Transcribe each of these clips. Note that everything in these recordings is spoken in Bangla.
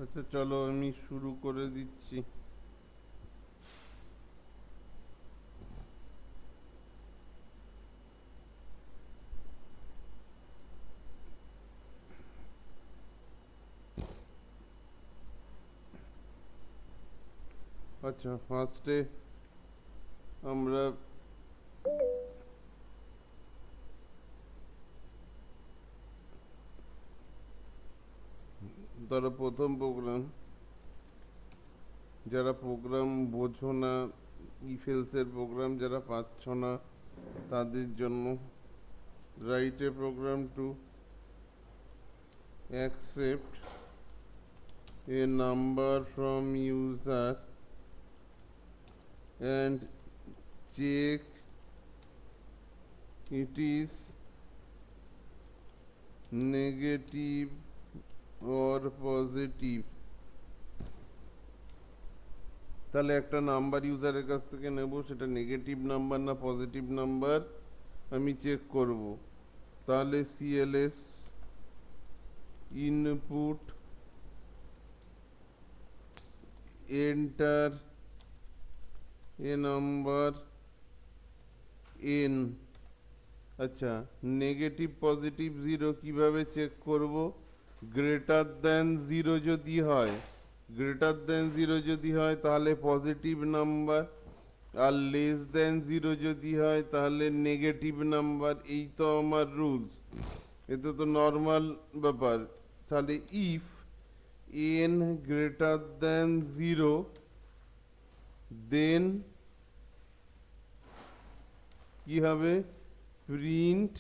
আচ্ছা চলো আমি শুরু করে দিচ্ছি। আচ্ছা ফার্স্টে আমরা ধরো প্রথম প্রোগ্রাম, যারা প্রোগ্রাম বোঝো না, ইফেলসের প্রোগ্রাম যারা পাচ্ছ না তাদের জন্য, write a program to accept a number from user and check it is negative or positive। তাহলে একটা নাম্বার ইউজারের কাছ থেকে নেব, সেটা নেগেটিভ নাম্বার না পজিটিভ নাম্বার আমি চেক করব। তাহলে CLS input enter a number N. আচ্ছা, নেগেটিভ পজিটিভ জিরো কিভাবে চেক করব? গ্রেটার দ্যান জিরো যদি হয়, গ্রেটার দ্যান জিরো যদি হয় তাহলে পজিটিভ নাম্বার, আর লেস দ্যান জিরো যদি হয় তাহলে নেগেটিভ নাম্বার। এই তো আমার রুলস, এটা তো নর্মাল ব্যাপার। তাহলে if n greater than zero then কি হবে? Print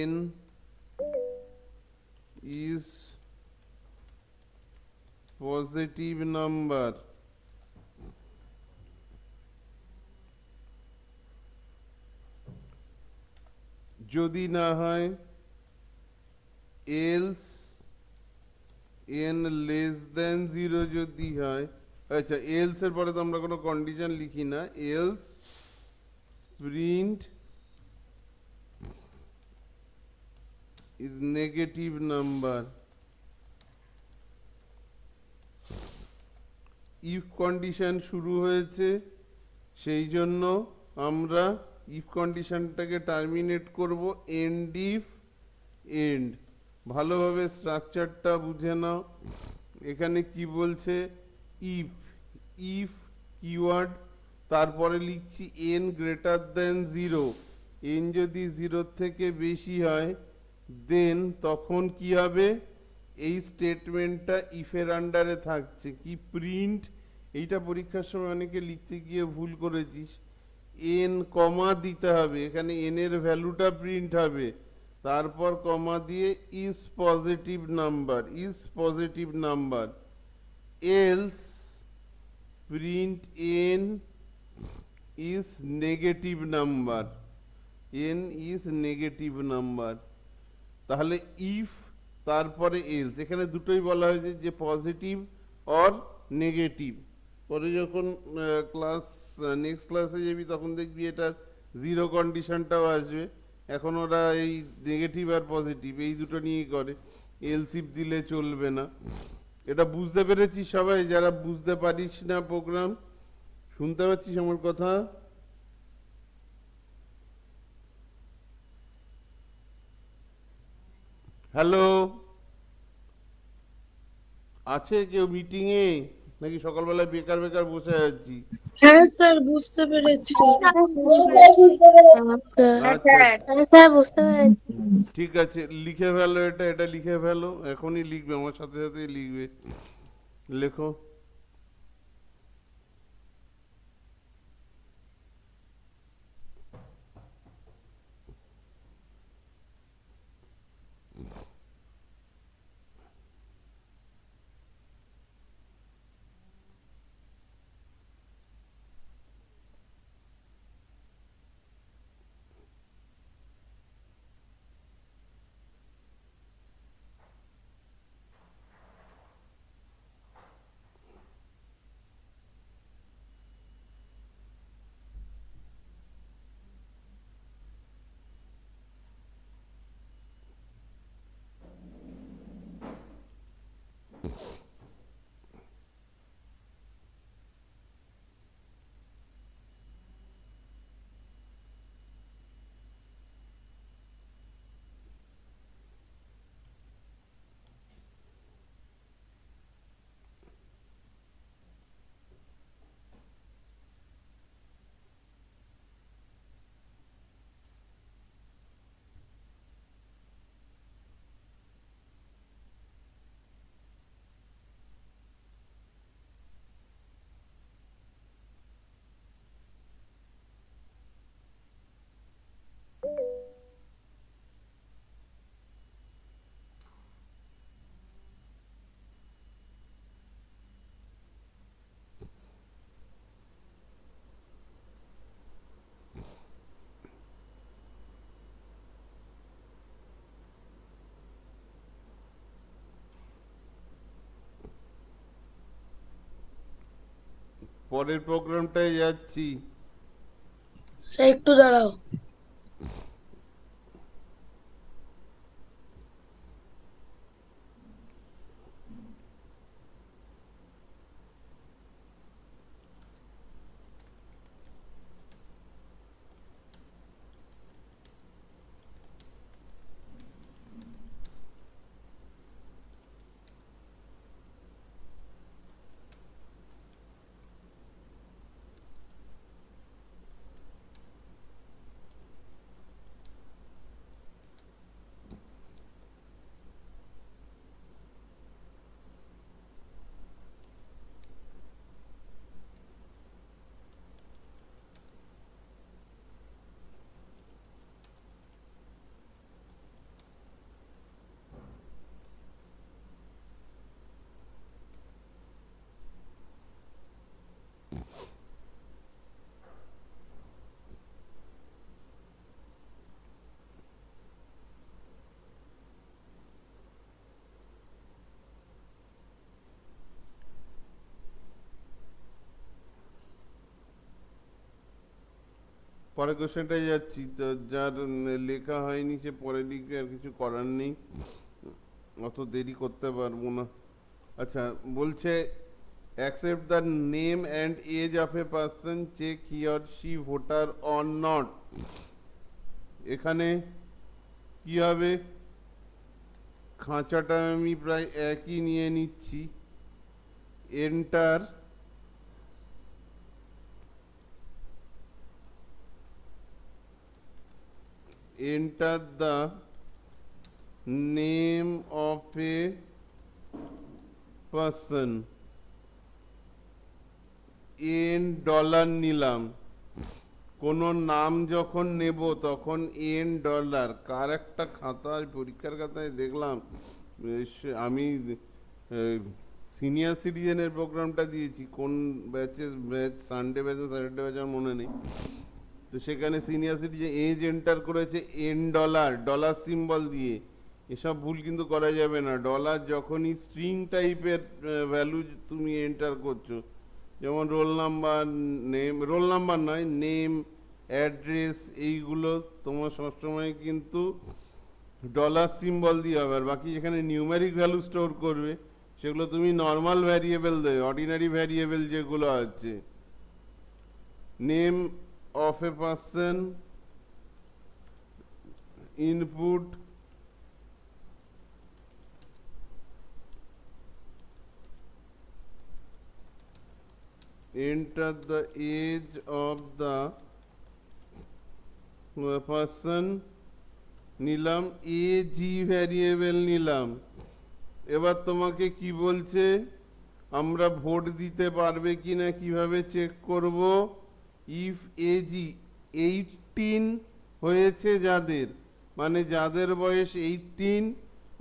n is positive number। যদি না হয় else n less than zero যদি হয়, আচ্ছা এলস এর পরে তো আমরা কোনো কন্ডিশন লিখি না, else print is negative number. If condition শুরু হয়েছে, সেই জন্য আমরা ইফ কন্ডিশনটাকে টার্মিনেট করব এন্ড ইফ এন্ড। ভালোভাবে স্ট্রাকচারটা বুঝে নাও। এখানে কি বলছে? ইফ, ইফ কিওয়ার্ড, তারপরে লিখছি N greater than zero. N যদি জিরোর থেকে বেশি হয় দেন তখন কি হবে? এই স্টেটমেন্টটা ইফের আন্ডারে থাকছে কি? প্রিন্ট। এইটা পরীক্ষার সময় অনেকে লিখতে গিয়ে ভুল করেছিস, এন কমা দিতে হবে, এখানে এন এর ভ্যালুটা প্রিন্ট হবে, তারপর কমা দিয়ে is positive number, is positive number, else print N is negative number, N is negative number. তাহলে ইফ তারপরে এলস, এখানে দুটোই বলা হয়েছে যে পজিটিভ অর নেগেটিভ। পরে যখন ক্লাস নেক্সট ক্লাসে যাবি তখন দেখবি এটার জিরো কন্ডিশনটাও আসবে। এখন ওরা এই নেগেটিভ আর পজিটিভ এই দুটো নিয়েই করে, এলসিফ দিলে চলবে না। এটা বুঝতে পেরেছিস সবাই? যারা বুঝতে পারিস না প্রোগ্রাম, শুনতে পাচ্ছিস আমার কথা? হ্যালো, আছে কেউ মিটিংয়ে নাকি সকালবেলায় বেকার বেকার বসে আছি? হ্যাঁ স্যার, বুঝতে পেরেছি। আচ্ছা স্যার বুঝতে পেরেছি। ঠিক আছে, লিখে ফেলো, এটা এটা লিখে ফেলো, এখনই লিখবে, আমার সাথে সাথে লিখবে। লেখো। পরের প্রোগ্রামটায় যাচ্ছি। স্যার একটু দাঁড়াও। পরের কোশ্চেনটায় যাচ্ছি। তো যার লেখা হয়নি সে পরে লিখবে, আর কিছু করার নেই, অত দেরি করতে পারবো না। আচ্ছা, বলছে accept the name and age of a person, check he or she voter or not। এখানে কি হবে, খাঁচাটা আমি প্রায় একই নিয়ে নিচ্ছি। Enter enter the name of a person, N dollar নিলাম। কোনো নাম যখন নেব তখন এন ডলার। কার একটা খাতায়, পরীক্ষার খাতায় দেখলাম, আমি সিনিয়র সিটিজেনের প্রোগ্রামটা দিয়েছি, কোন ব্যাচের ব্যাচ, সানডে ব্যাচ না স্যাটারডে ব্যাচ আমার মনে নেই। তো সেখানে সিনিয়র সিটিজেন এজ এন্টার করেছে এন ডলার, ডলার সিম্বল দিয়ে। এসব ভুল কিন্তু করা যাবে না। ডলার যখনই স্ট্রিং টাইপের ভ্যালু তুমি এন্টার করছো, যেমন roll number, name, roll number নয়, নেম, অ্যাড্রেস, এইগুলো তোমার সবসময় কিন্তু ডলার সিম্বল দিয়ে হবে। আর বাকি যেখানে নিউমেরিক ভ্যালু স্টোর করবে সেগুলো তুমি নর্মাল ভ্যারিয়েবল দেবে, অর্ডিনারি ভ্যারিয়েবল যেগুলো আছে। Name of a person, input, enter the age of the person, নিলাম ag ভ্যারিয়েবল নিলাম। এবার তোমাকে কি বলছে, আমরা ভোট দিতে পারবে কিনা কিভাবে চেক করব। ইফ এজি 18 হয়েছে যাদের, মানে যাদের বয়স 18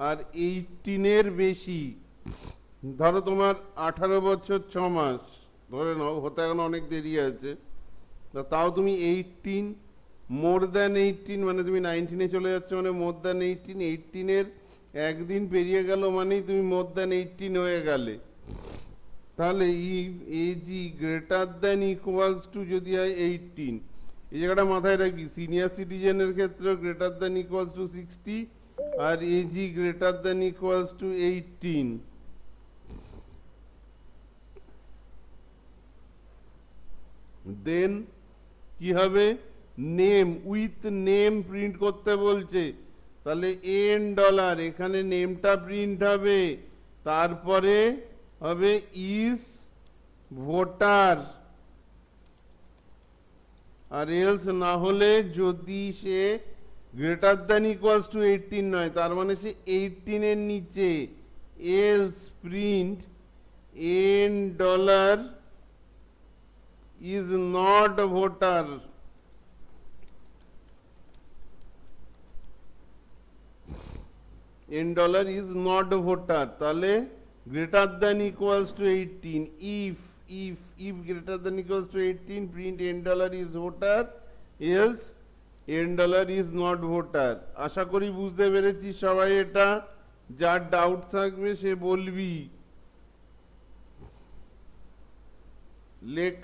আর 18-এর বেশি, ধরো তোমার 18 বছর 6 মাস ধরে নাও, হতে এখন অনেক দেরি আছে, তাও তুমি 18, মোর দ্যান 18 মানে তুমি 19-এ চলে যাচ্ছ, মানে মোর দ্যান 18, 18-এর একদিন পেরিয়ে গেল মানেই তুমি মোর দ্যান 18 হয়ে গেলে। তাহলে if AG greater than equals two যদি হয় 18, এই জায়গাটা মাথায় রাখবি। সিনিয়র সিটিজেনের ক্ষেত্রে গ্রেটার দ্যান ইকুয়ালস টু 60 আর age greater than equals to 18। Then কি হবে, নেম, উইথ নেম প্রিন্ট করতে বলছে, তাহলে এন ডলার, এখানে নেমটা প্রিন্ট হবে, তারপরে হবে ইজ ভোটার, আর এলস না হলে যদি সে গ্রেটার দ্যান ইকুয়ালস টু 18 নয়, তার মানে সে 18-এর নিচে, else print N dollar is not voter. N dollar is not voter, তাহলে greater than equals to 18, if greater than equals to 18 print n dollar is voter, else n dollar is not voter। আশা করি বুঝতে পেরেছি সবাই এটা। যার ডাউট থাকবে সে বলবি। লেখ।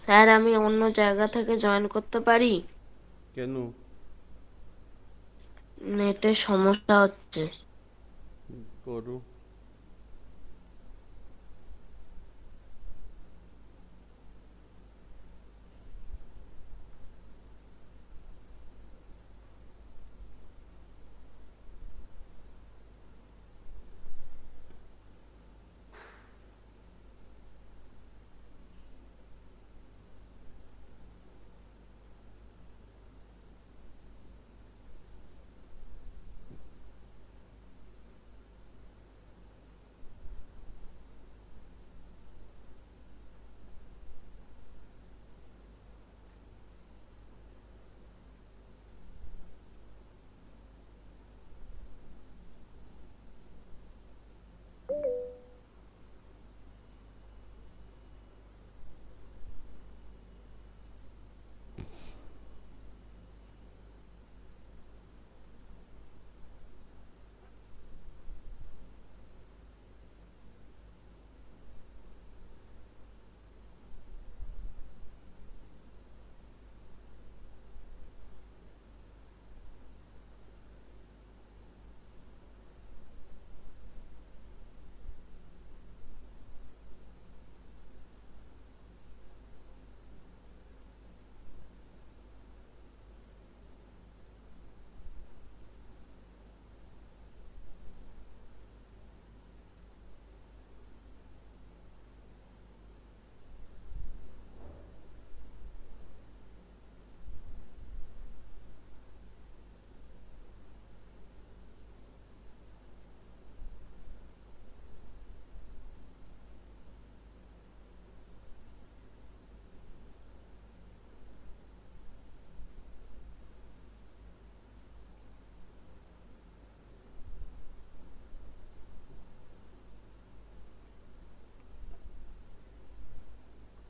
স্যার আমি অন্য জায়গা থেকে জয়েন করতে পারি? কেন? নেটের সমস্যা হচ্ছে। করো।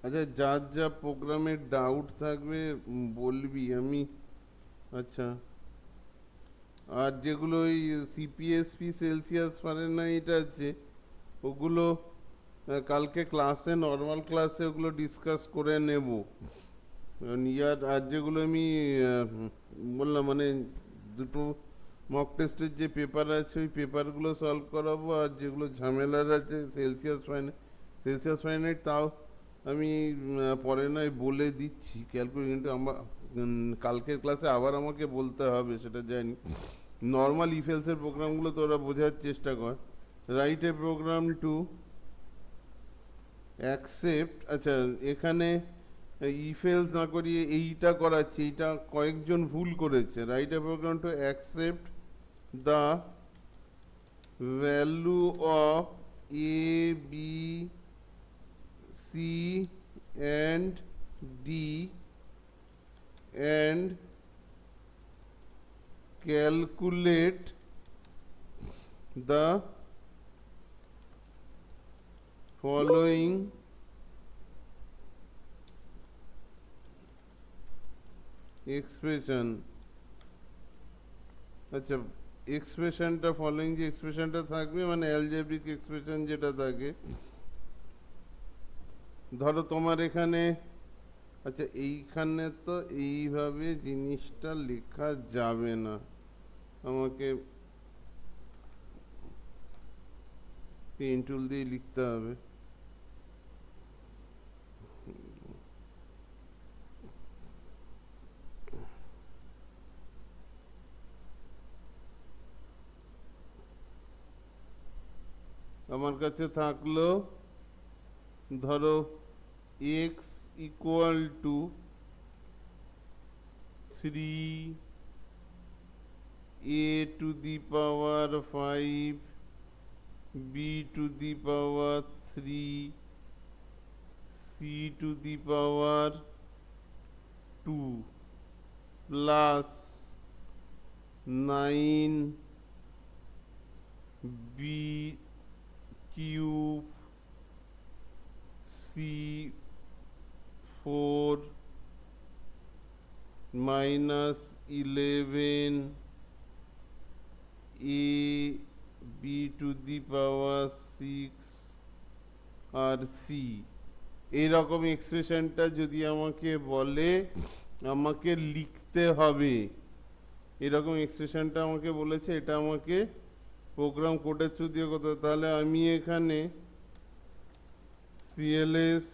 আচ্ছা, যার যা প্রোগ্রামের ডাউট থাকবে বলবি, আমি। আচ্ছা, আর যেগুলো ওই সিপিএসপি সেলসিয়াস ফারেনহাইট আছে ওগুলো কালকে ক্লাসে, নর্মাল ক্লাসে ওগুলো ডিসকাস করে নেব। ইয়ার আর যেগুলো আমি বললাম, মানে দুটো মক টেস্টের যে পেপার আছে ওই পেপারগুলো সলভ করাবো, আর যেগুলো ঝামেলার আছে সেলসিয়াস ফারেনহাইট তাও আমি পরে নয় বলে দিচ্ছি ক্যালকুলেট, কিন্তু আমার কালকের ক্লাসে আবার আমাকে বলতে হবে, সেটা জানি। নর্মাল ইফেলসের প্রোগ্রামগুলো তোরা বোঝার চেষ্টা কর। Write a program to accept, আচ্ছা এখানে ইফেলস না করিয়ে এইটা করাচ্ছে, এইটা কয়েকজন ভুল করেছে। Write a program to accept the value of A B C and D and calculate the following expression। আচ্ছা, এক্সপ্রেশনটা ফলোইং যে এক্সপ্রেশনটা থাকবে মানে অ্যালজেব্রিক এক্সপ্রেশন যেটা থাকে, ধরো তোমার এখানে, আচ্ছা এইখানে তো এইভাবে জিনিসটা লেখা যাবে না, আমাকে পেন টুল দিয়ে লিখতে হবে। আমার কাছে থাকলো ধরো x equal to 3 a to the power 5 b to the power 3 c to the power 2 plus 9b cube c4 minus 11 a b to the power 6 আর c, এইরকম এক্সপ্রেশনটা যদি আমাকে বলে আমাকে লিখতে হবে, এরকম এক্সপ্রেশনটা আমাকে বলেছে, এটা আমাকে প্রোগ্রাম কোডের থ্রু দিয়ে করতে হবে। তাহলে আমি এখানে cls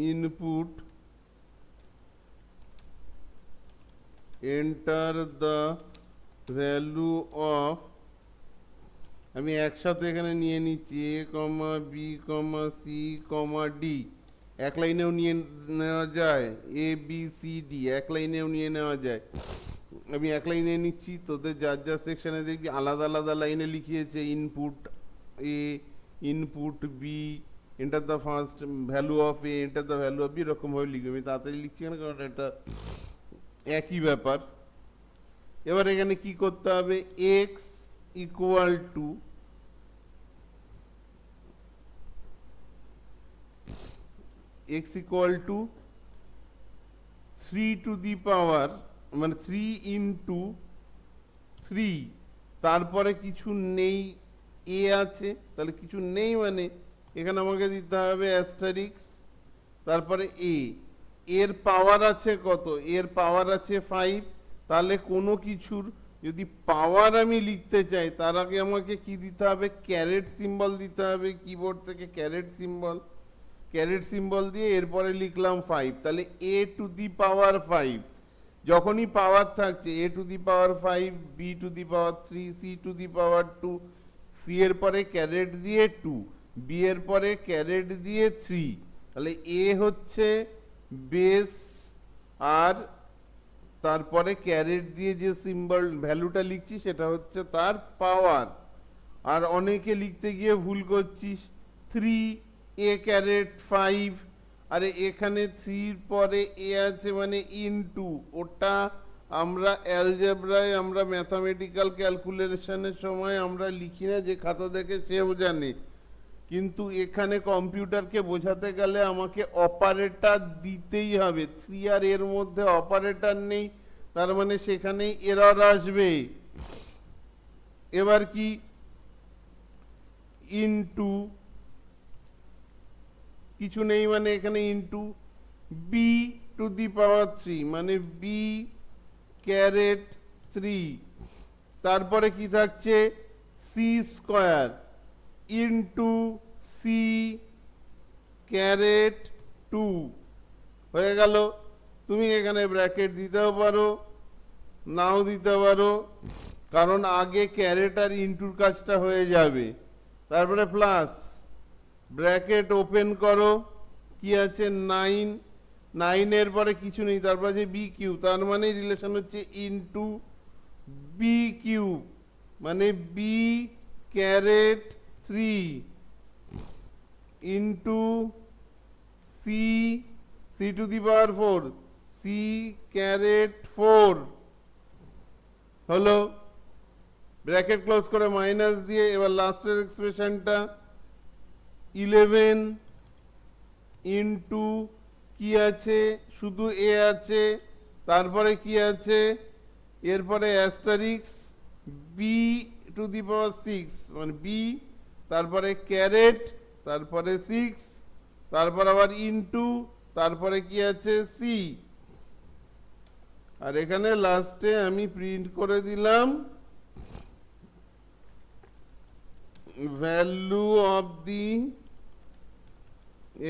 input enter the value of, আমি একসাথে এখানে নিয়ে নিচ্ছি a comma b comma c comma d, এক লাইনেও নিয়ে নেওয়া যায়, এ বি সি ডি এক লাইনেও নিয়ে নেওয়া যায়। আমি এক লাইনে নিচ্ছি, তোদের যার যার সেকশনে দেখবি আলাদা আলাদা লাইনে লিখিয়েছে input A, input B, enter the first value of A, enter the value of B, এরকমভাবে লিখবে। আমি তাড়াতাড়ি লিখছি না কারণ এটা একই ব্যাপার। এবার এখানে কি করতে হবে, x equal two x equal to 3 to the power মানে 3 into 3, তারপরে কিছু নেই, a আছে, তাহলে কিছু নেই মানে এখানে আমাকে দিতে হবে অ্যাস্টারিক্স, তারপরে a, এর পাওয়ার আছে কত, এর পাওয়ার আছে 5, তাহলে কোনো কিছুর যদি পাওয়ার আমি লিখতে চাই তার আগে আমাকে কি দিতে হবে, ক্যারেট সিম্বল দিতে হবে, কিবোর্ড থেকে ক্যারেট সিম্বল, ক্যারেট সিম্বল দিয়ে এরপরে লিখলাম 5, তাহলে a টু দি পাওয়ার 5, যখনই পাওয়ার থাকছে a to the power 5, b to the power 3, c to the power 2, c এর পরে ক্যারেট দিয়ে 2, b এর পরে ক্যারেট দিয়ে 3, তাহলে a হচ্ছে বেস আর তারপরে ক্যারেট দিয়ে যে সিম্বল ভ্যালুটা লিখছি সেটা হচ্ছে তার পাওয়ার। আর অনেকে লিখতে গিয়ে ভুল করছিস, 3 a ক্যারেট 5, আরে এখানে 3 পরে a আছে মানে ইনটু, ওটা আমরা অ্যালজেব্রায় আমরা ম্যাথামেটিক্যাল ক্যালকুলেশনের সময় আমরা লিখি না, যে খাতা দেখে সেও জানে, কিন্তু এখানে কম্পিউটারকে বোঝাতে গেলে আমাকে অপারেটর দিতেই হবে। 3 আর এর মধ্যে অপারেটর নেই, তার মানে সেখানেই এরর আসবে। এবার কি, ইনটু কিছু নেই মানে এখানে into B to the power 3 মানে বি ক্যারেট 3, তারপরে কি থাকছে C square into C caret 2 হয়ে গেল। তুমি এখানে ব্র্যাকেট দিতেও পারো নাও দিতে পারো, কারণ আগে ক্যারেট আর ইনটুর কাজটা হয়ে যাবে, তারপরে প্লাস ব্র্যাকেট ওপেন করো, কি আছে 9, 9 এর পরে কিছু নেই, তারপর আছে বি কিউ, তার মানে রিলেশন হচ্ছে ইনটু বি কিউ মানে B caret 3 into C, C to the power 4, C caret 4 হলো, ব্র্যাকেট ক্লোজ করে মাইনাস দিয়ে এবার লাস্টের এক্সপ্রেশনটা 11 ইনটু কি আছে, শুধু এ আছে, তারপরে কি আছে এরপরে অ্যাস্টারিক্স বি টু দি পাওয়ার 6 মানে বি, তারপরে ক্যারেট, তারপরে 6, তারপর আবার ইনটু, তারপরে কি আছে সি, আর এখানে লাস্টে আমি প্রিন্ট করে দিলাম value of the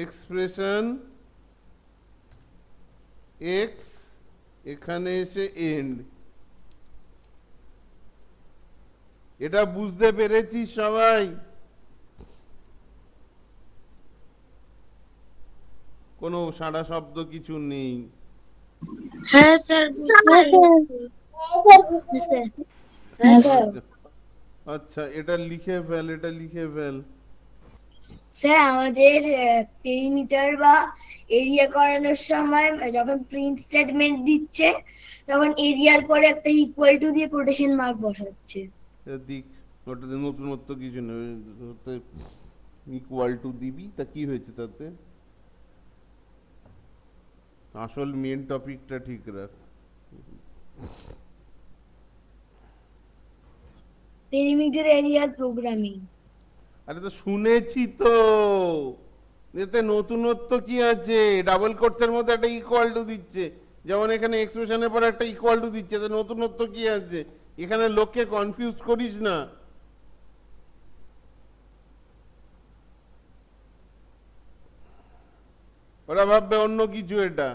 expression x, এখানে এসে এন্ড। এটা বুঝতে পেরেছি সবাই? কোনো সাড়া শব্দ কিছু নেই। হ্যাঁ স্যার বুঝতে স্যার হ্যাঁ স্যার। আচ্ছা এটা লিখে ফেল, এটা লিখে ফেল। স্যার আমাদের পেরিমিটার বা এরিয়া করানোর সময় যখন প্রিন্ট স্টেটমেন্ট দিচ্ছে তখন এরিয়ার পরে একটা ইকুয়াল টু দিয়ে কোটেশন মার্ক বসাচ্ছে। দিক ওটাতে নতুনত্ব কিছু নেই, ইকুয়াল টু দিবি, তা কি হয়েছে তাতে? আসল মেন টপিকটা ঠিক রাখ। পেরিমিটার এরিয়ার প্রোগ্রামিং। আরে তো শুনেছি তো, এতে নতুনত্ব কি আছে? ডাবল কোটসের মধ্যে একটা ইকুয়াল টু দিচ্ছে, যেমন এখানে এক্সপ্রেশনের পর একটা ইকুয়াল টু দিচ্ছে, তো নতুনত্ব কি আছে? এখানে লোককে কনফিউজ করিস না। ওরা ভাববে অন্য কিছু এটা।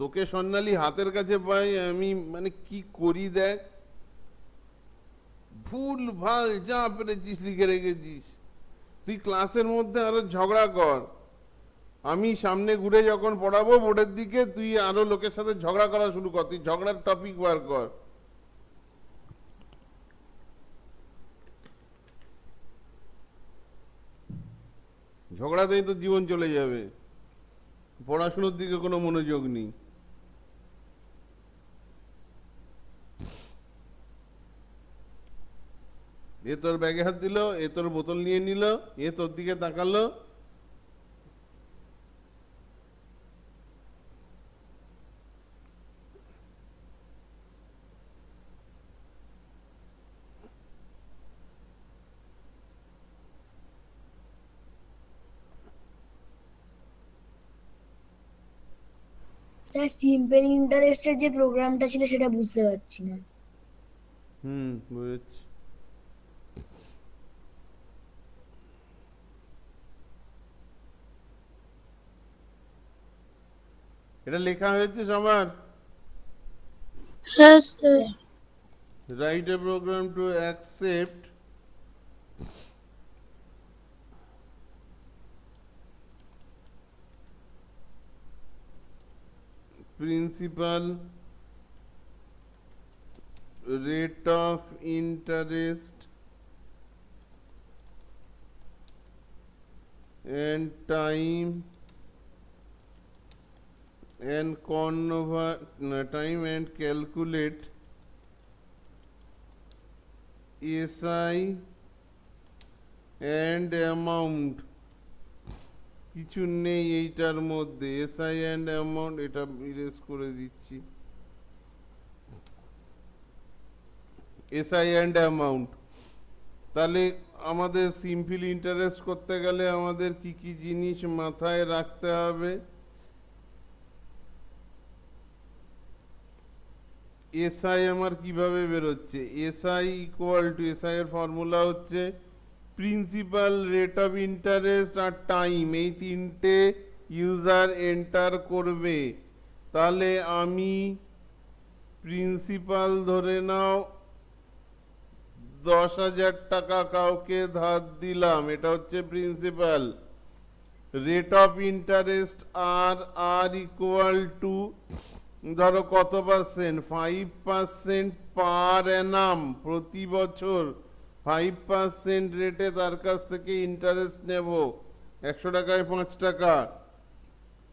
তোকে স্বর্ণালী হাতের কাছে পাই, আমি মানে কি করি দেখ, ভুল ভাল যা পেরেছিস লিখে রেখেছিস। তুই ক্লাসের মধ্যে আরো ঝগড়া কর, আমি সামনে ঘুরে যখন পড়াবো বোর্ডের দিকে, তুই আরো লোকের সাথে ঝগড়া করা শুরু কর, তুই ঝগড়ার টপিক বার কর। ঝগড়াতেই তো জীবন চলে যাবে, পড়াশোনার দিকে কোনো মনোযোগ নেই। এ তোর ব্যাগে হাত দিল, এ তোর বোতল নিয়ে নিল, এ তোর দিকে তাকালো। স্যার সিম্পল ইন্টারেস্টের যে প্রোগ্রামটা ছিল সেটা বুঝতে পারছি না। বুঝেছি। এটা লেখা হয়েছে সবার? হ্যাঁ sir. Write a program to accept principal rate of interest and time and time and calculate SI and amount। কিছু নেই এইটার মধ্যে, এসআই অ্যান্ড অ্যামাউন্ট, এটা ইরেজ করে দিচ্ছি। এসআই অ্যান্ড অ্যামাউন্ট, তাহলে আমাদের সিম্পল ইন্টারেস্ট করতে গেলে আমাদের কি কি জিনিস মাথায় রাখতে হবে? এসআই আমার কিভাবে বেরোচ্ছে? এসআই ইকুয়াল টু, এসআই এর ফর্মুলা হচ্ছে প্রিন্সিপাল রেট অফ ইন্টারেস্ট আর টাইম, এই তিনটে ইউজার এন্টার করবে। তাহলে আমি প্রিন্সিপাল ধরে নাও 10,000 টাকা কাউকে ধার দিলাম, এটা হচ্ছে প্রিন্সিপাল। রেট অফ ইন্টারেস্ট আর আর ইকুয়াল টু ধরো কত পার্সেন্ট, 5% পার অ্যানাম, প্রতি বছর 5% রেটে তার কাছ থেকে ইন্টারেস্ট নেব, 100 টাকায় 5 টাকা।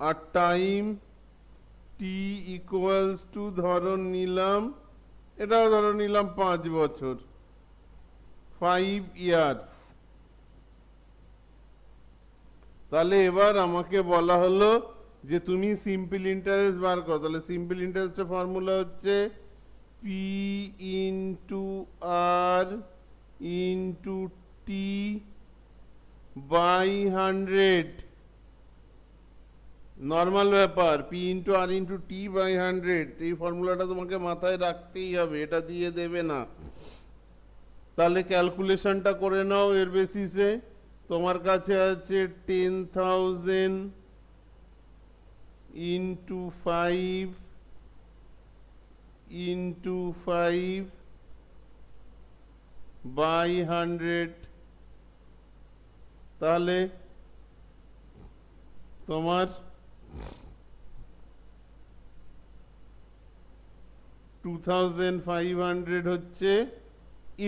আর টাইম টি ইকুয়ালস টু ধরো নিলাম, এটাও ধরো নিলাম 5 বছর, 5 ইয়ার্স। তাহলে এবার আমাকে বলা হলো যে তুমি সিম্পল ইন্টারেস্ট বার করো। তাহলে সিম্পল ইন্টারেস্টের ফর্মুলা হচ্ছে P into R into T by 100। Normal ব্যাপার, P into R into T by 100, এই ফর্মুলাটা তোমাকে মাথায় রাখতেই হবে, এটা দিয়ে দেবে না। তাহলে ক্যালকুলেশনটা করে নাও এর বেসিসে। তোমার কাছে আছে 10,000 ইন্টু 5 ইন্টু 5 বাই 100। তাহলে তোমার 2500 হচ্ছে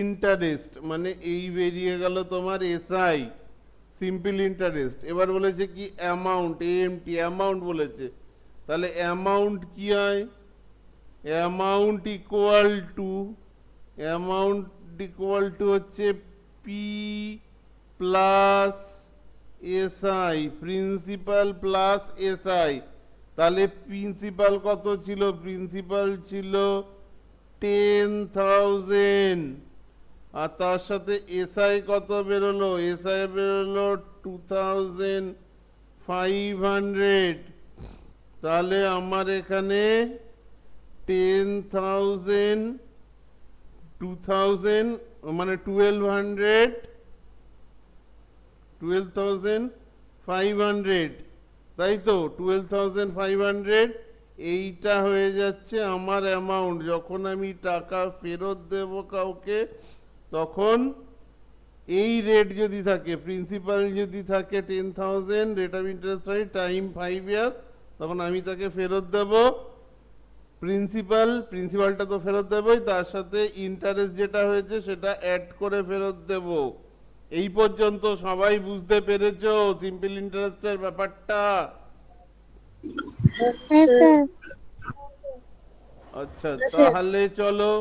ইন্টারেস্ট, মানে এই বেরিয়ে গেল তোমার এসআই, সিম্পল ইন্টারেস্ট। এবার বলেছে কি অ্যামাউন্ট, এএমটি অ্যামাউন্ট বলেছে। তাহলে অ্যামাউন্ট কি হয়? অ্যামাউন্ট ইকুয়াল টু হচ্ছে P plus SI, principal plus SI. তাহলে প্রিন্সিপাল কত ছিল? প্রিন্সিপাল ছিল 10,000, আর তার সাথে এসআই কত বেরোলো? এসআই বেরোলো 2,500। তাহলে আমার এখানে 10,000 2,000 মানে 12,500, তাই তো? 12,500 এইটা হয়ে যাচ্ছে আমার অ্যামাউন্ট। যখন আমি টাকা ফেরত দেব কাউকে, তখন এই রেট যদি থাকে, প্রিন্সিপাল যদি থাকে 10,000, রেট অফ ইন্টারেস্ট হয় টাইম 5 ইয়ার, তখন আমি তাকে ফেরত দেব প্রিন্সিপালটা তো ফেরত দেবই, তার সাথে ইন্টারেস্ট যেটা হয়েছে সেটা অ্যাড করে ফেরত দেব। এই পর্যন্ত সবাই বুঝতে পেরেছো সিম্পল ইন্টারেস্টের ব্যাপারটা? হ্যাঁ স্যার। আচ্ছা, তাহলে চলো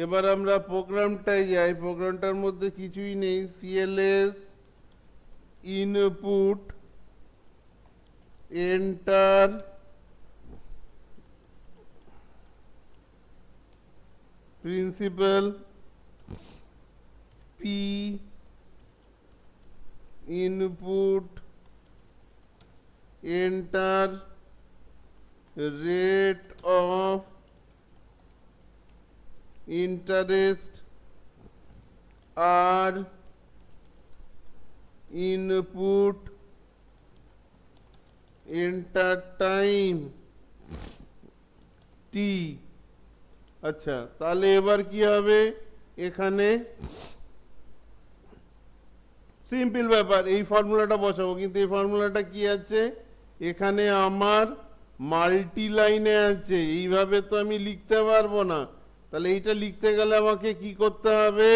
এবার আমরা প্রোগ্রামটায় যাই। প্রোগ্রামটার মধ্যে কিছুই নেই, CLS input enter principal P input enter rate of interest R input enter time T. আচ্ছা, তাহলে এবার কি হবে? এখানে সিম্পল ব্যাপার, এই ফর্মুলাটা বসাবো, কিন্তু এই ফর্মুলাটা কি আছে? এখানে আমার মাল্টি লাইনে আছে, এইভাবে তো আমি লিখতে পারবো না। তাহলে এইটা লিখতে গেলে আমাকে কি করতে হবে?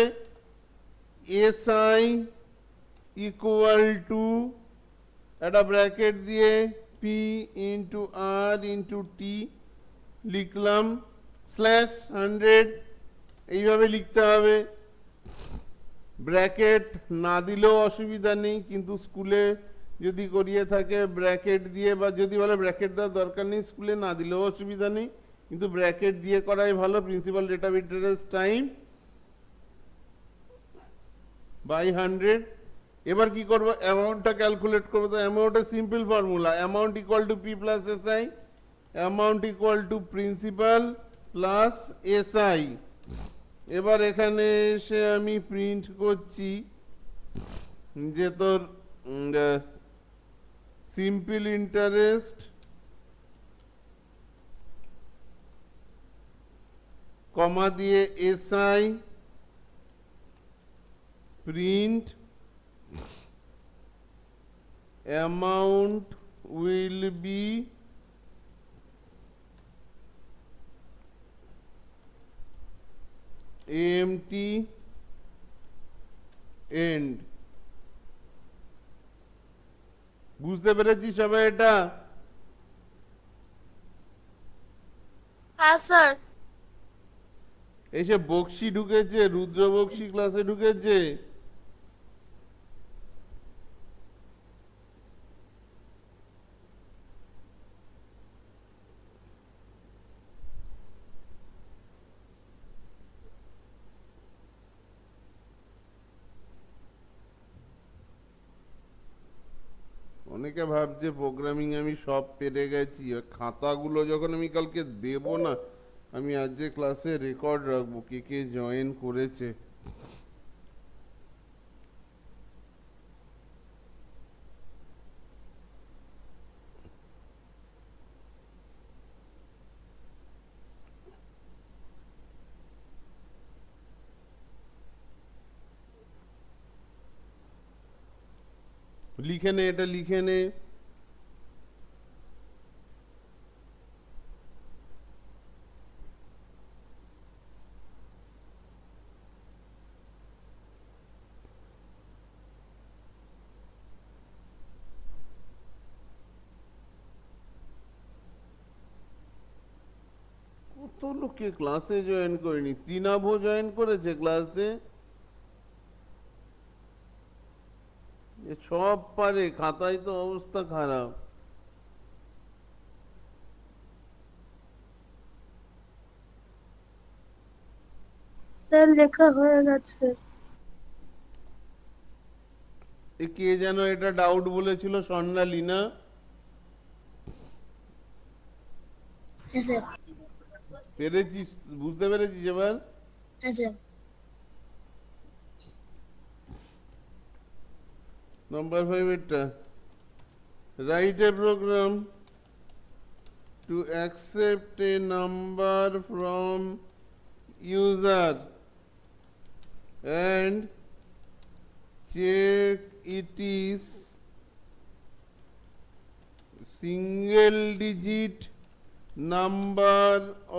এসআই ইকুয়াল টু একটা ব্র্যাকেট দিয়ে পি ইন্টু আর ইন্টু টি লিখলাম, স্ল্যাশ 100, এইভাবে লিখতে হবে। ব্র্যাকেট না দিলেও অসুবিধা নেই, কিন্তু স্কুলে যদি করিয়ে থাকে ব্র্যাকেট দিয়ে, বা যদি বলে ব্র্যাকেট দেওয়ার দরকার নেই, স্কুলে না দিলেও অসুবিধা নেই, কিন্তু ব্র্যাকেট দিয়ে করাই ভালো। Principal rate of interest time by 100। এবার কি করবো? অ্যামাউন্টটা ক্যালকুলেট করবো। তো অ্যামাউন্টের simple formula, amount equal to P plus SI, amount equal to principal plus SI. এবার এখানে এসে আমি প্রিন্ট করছি যে তোর সিম্পল ইন্টারেস্ট কমা দিয়ে SI print amount will be empty end. বুঝতে পেরেছি সবাই এটা? হ্যাঁ স্যার এসে বক্সি ঢুকেছে, রুদ্র বক্সি ক্লাসে ঢুকেছে। অনেকে ভাবছে প্রোগ্রামিং আমি সব পেরে গেছি, ওই খাতাগুলো যখন আমি কালকে দেব না, আমি আজ যে ক্লাসে রেকর্ড রাখবো কে কে জয়েন করেছে। লিখে নে, এটা লিখে নে। কত লোকে ক্লাসে জয়েন করেনি, তৃণাভ জয়েন করেছে ক্লাসে। এ সব পারে, খাতায় তো অবস্থা খারাপ। স্যার লেখা হয়ে গেছে। এ কে যেন এটা ডাউট বলেছিল, স্বর্ণালী না? হ্যাঁ স্যার পেরেছিস, বুঝতে পেরেছিস এবার? হ্যাঁ স্যার নাম্বার 5 এটা, write a program to accept a number from user and check it is single digit number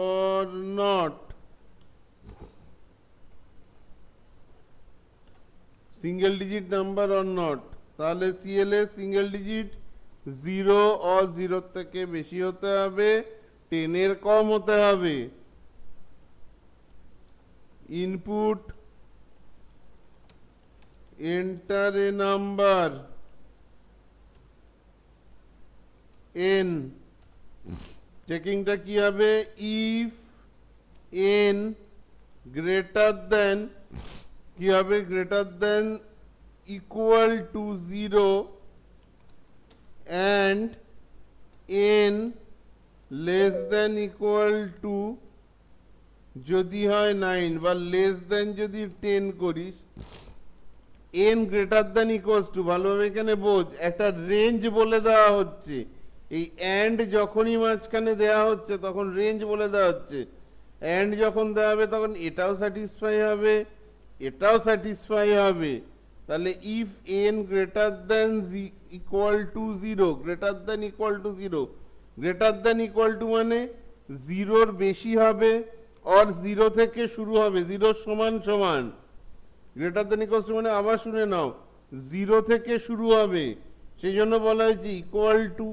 or not. Single digit number or not. তাহলে সিএলএ সিঙ্গেল ডিজিট 0 or 0 থেকে বেশি হতে হবে, 10 এর কম হতে হবে। Input enter a number n, চেকিংটা কি হবে? if n গ্রেটার দেন, কি হবে? Greater than equal to 0 and n less than equal to, যদি হয় 9 বা লেস দেন যদি 10 করিস, n greater than equals to, ভালোভাবে এখানে বোঝ, একটা রেঞ্জ বলে দেওয়া হচ্ছে। এই অ্যান্ড যখনই মাঝখানে দেওয়া হচ্ছে তখন রেঞ্জ বলে দেওয়া হচ্ছে। অ্যান্ড যখন দেওয়া হবে তখন এটাও স্যাটিসফাই হবে, এটাও স্যাটিসফাই হবে। তাহলে if n greater than equal to 0, greater than equal to 0, greater than equal to মানে 0-র বেশি হবে আর 0 থেকে শুরু হবে, 0 সমান সমান। গ্রেটার দেন ইকুয়াল টু মানে, আবার শুনে নাও, 0 থেকে শুরু হবে, সেই জন্য বলা হয়েছে ইকুয়াল টু।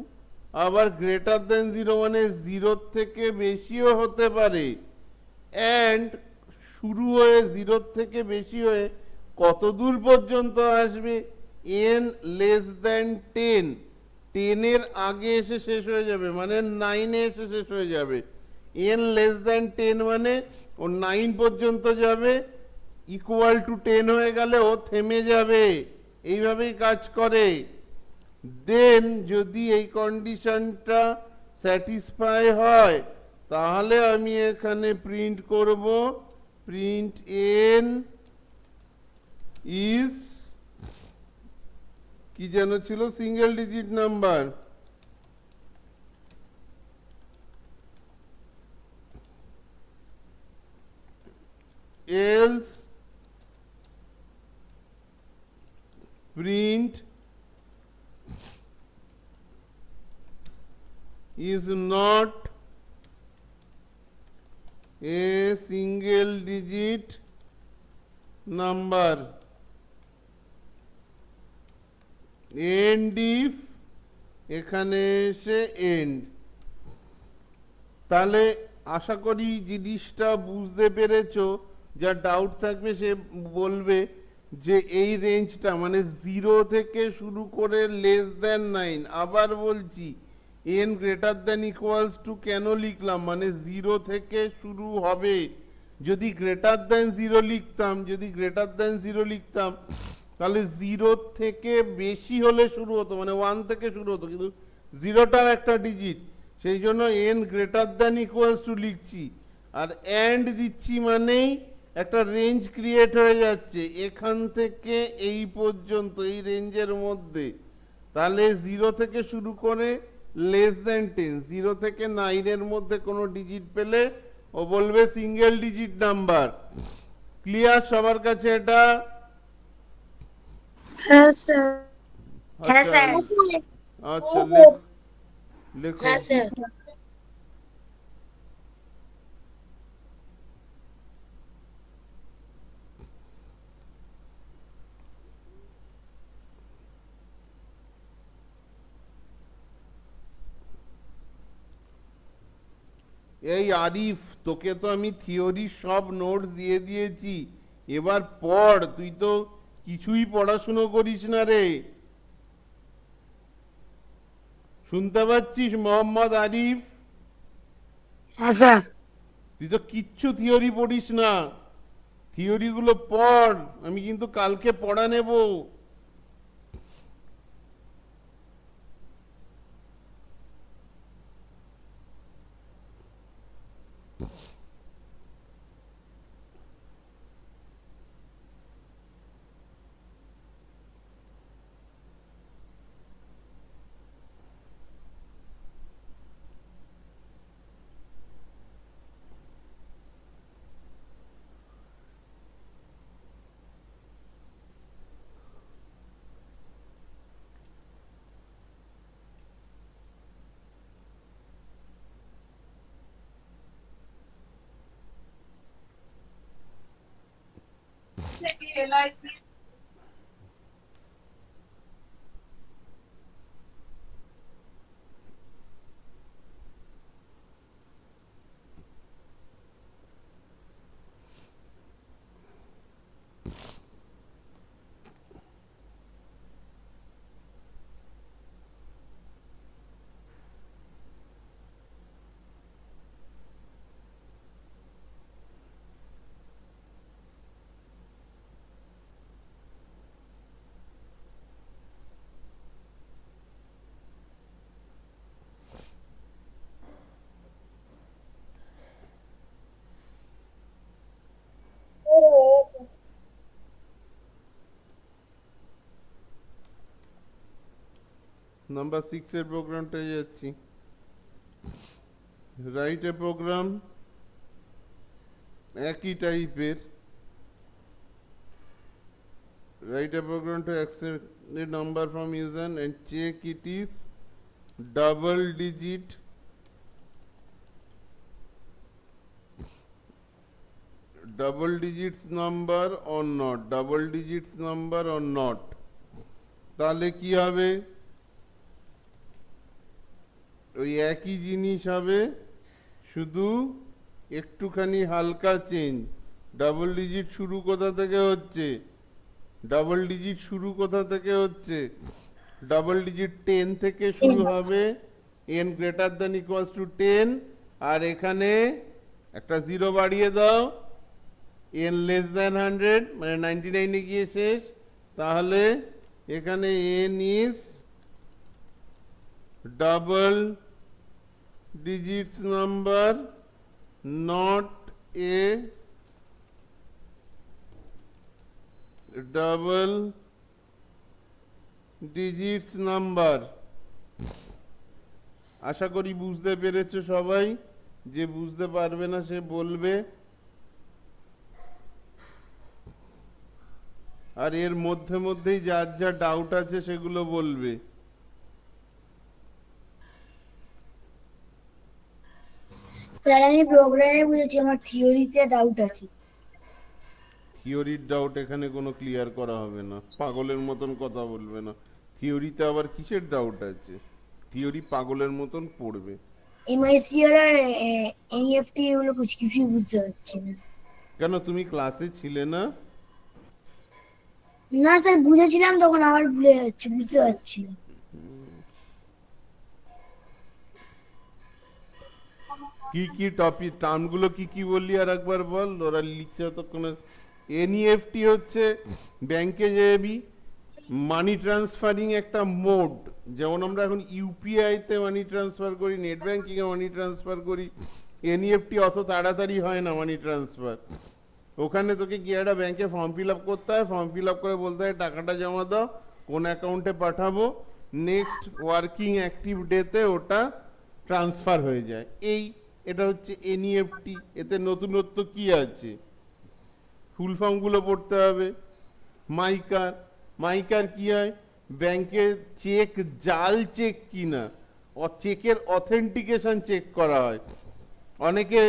আবার গ্রেটার দেন 0 মানে 0 থেকে বেশিও হতে পারে। অ্যান্ড শুরু হয়ে 0 থেকে বেশি হয়ে কত দূর পর্যন্ত আসবে? n লেস দেন 10, 10 এর আগে এসে শেষ হয়ে যাবে, মানে 9 এ এসে শেষ হয়ে যাবে। n লেস দেন 10 মানে ও 9 পর্যন্ত যাবে, ইকুয়াল টু 10 হয়ে গেলে ও থেমে যাবে। এইভাবেই কাজ করে। দেন যদি এই কন্ডিশনটা স্যাটিসফাই হয় তাহলে আমি এখানে প্রিন্ট করব, প্রিন্ট n ইজ, কি যেন ছিল, single digit number. Else print is not a single digit number, end if এখানে এসে end। তাহলে আশা করি জিনিসটা বুঝতে পেরেছো। যা ডাউট থাকবে সে বলবে যে এই রেঞ্জটা মানে 0 থেকে শুরু করে <9। আবার বলছি n greater than equals two কেন লিখলাম, মানে 0 থেকে শুরু হবে। যদি গ্রেটার দ্যান 0 লিখতাম, তাহলে 0 থেকে বেশি হলে শুরু হতো, মানে 1 থেকে শুরু হতো, কিন্তু 0টার একটা ডিজিট, সেই জন্য n greater than equals two লিখছি। আর অ্যান্ড দিচ্ছি মানেই একটা রেঞ্জ ক্রিয়েট হয়ে যাচ্ছে এখান থেকে এই পর্যন্ত, এই রেঞ্জের মধ্যে। তাহলে 0 থেকে শুরু করে <10, 0 থেকে 9 এর মধ্যে কোনো ডিজিট পেলে ও বলবে সিঙ্গেল ডিজিট নাম্বার। ক্লিয়ার সবার কাছে এটা? হ্যাঁ স্যার। হ্যাঁ স্যার। আচ্ছা লেখো। হ্যাঁ স্যার। এই আরিফ, তোকে তো আমি থিওরি সব নোটস দিয়ে দিয়েছি, এবার পড়। তুই তো কিছুই পড়াশুনো করিস না রে। শুনতে পাচ্ছিস মোহাম্মদ আরিফ? হ্যাঁ স্যার। তুই তো কিচ্ছু থিওরি পড়িস না। থিওরিগুলো পড়, আমি কিন্তু কালকে পড়া নেব। নাম্বার 6 এর প্রোগ্রামটায় যাচ্ছি। রাইট এ প্রোগ্রাম, একই টাইপের। write a program to accept the number from user and check it is double digits number or not, তাহলে কি হবে? ওই একই জিনিস হবে, শুধু একটুখানি হালকা চেঞ্জ। ডাবল ডিজিট শুরু কোথা থেকে হচ্ছে? ডাবল ডিজিট <10 থেকে শুরু হবে, n greater than equals two 10, আর এখানে একটা 0 বাড়িয়ে দাও, n লেস দ্যান 100 মানে 99 এ গিয়ে শেষ। তাহলে এখানে n is double digits number, not a double digits number। আশা করি বুঝতে পেরেছো সবাই। যে বুঝতে পারবে না সে বলবে। আর এর মধ্যেই যার যা ডাউট আছে সেগুলো বলবে। স্যার আমি প্রোগ্রামে বুঝেছি, আমার থিওরিতে ডাউট আছে। থিওরির ডাউট এখানে কোনো ক্লিয়ার করা হবে না, পাগলের মতন কথা বলবে না। থিওরিতে আবার কিসের ডাউট আছে? থিওরি পাগলের মতন পড়বে। MICR আর NEFT এগুলো কিছুই বুঝতে পারছি না। কেন তুমি ক্লাসে ছিলে না? না স্যার, বুঝেছিলাম তখন আবার ভুলে যাচ্ছি, বুঝতে পারছি না। কি কি টপিক টার্মগুলো কি কি বললি আর একবার বল, ওরা লিখছে ততক্ষণে। এনইএফটি হচ্ছে ব্যাংকে যাবি, মানি ট্রান্সফারিং একটা মোড, যেমন আমরা এখন ইউপিআই তে মানি ট্রান্সফার করি, নেট ব্যাংকিং এ মানি ট্রান্সফার করি। এনইএফটি অত তাড়াতাড়ি হয় না মানি ট্রান্সফার। ওখানে তোকে গিয়ে একটা ব্যাংকে ফর্ম ফিল আপ করতে হয়, ফর্ম ফিল আপ করে বলতে হয় টাকাটা জমা দাও, কোন অ্যাকাউন্টে পাঠাবো, নেক্সট ওয়ার্কিং অ্যাক্টিভ ডেতে ওটা ট্রান্সফার হয়ে যায়। এটা হচ্ছে এনইএফটি। এতে নতুনত্ব কি আছে? ফুল ফর্মগুলো পড়তে হবে। মাইকার, মাইকার কি হয়? ব্যাংকে চেক জাল চেক কিনা, চেকের অথেন্টিকেশন চেক করা হয়। অনেকে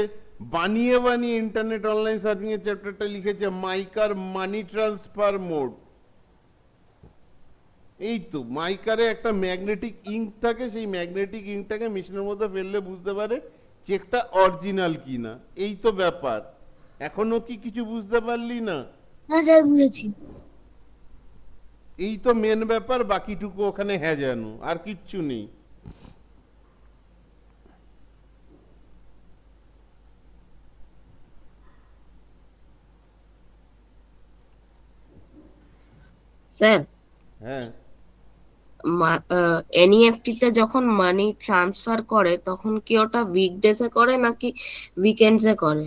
বানিয়ে বানিয়ে ইন্টারনেট অনলাইন সার্ভিং এর চ্যাপ্টারটা লিখেছে মাইকার মানি ট্রান্সফার মোড। এই তো মাইকারে একটা ম্যাগনেটিক ইঙ্ক থাকে, সেই ম্যাগনেটিক ইঙ্কটাকে মেশিনের মধ্যে ফেললে বুঝতে পারে চেকটা অরিজিনাল কিনা। এই তো ব্যাপার। এখনো কি কিছু বুঝতে পারলি না? না স্যার, বুঝেছি। এই তো মেন ব্যাপার, বাকিটুকু ওখানে হ্যাঁ জানো, আর কিচ্ছু নেই। স্যার, হ্যাঁ, এনইএফটি তে যখন মানি ট্রান্সফার করে তখন কি ওটা উইকডেজে করে নাকি উইকেন্ডসে করে?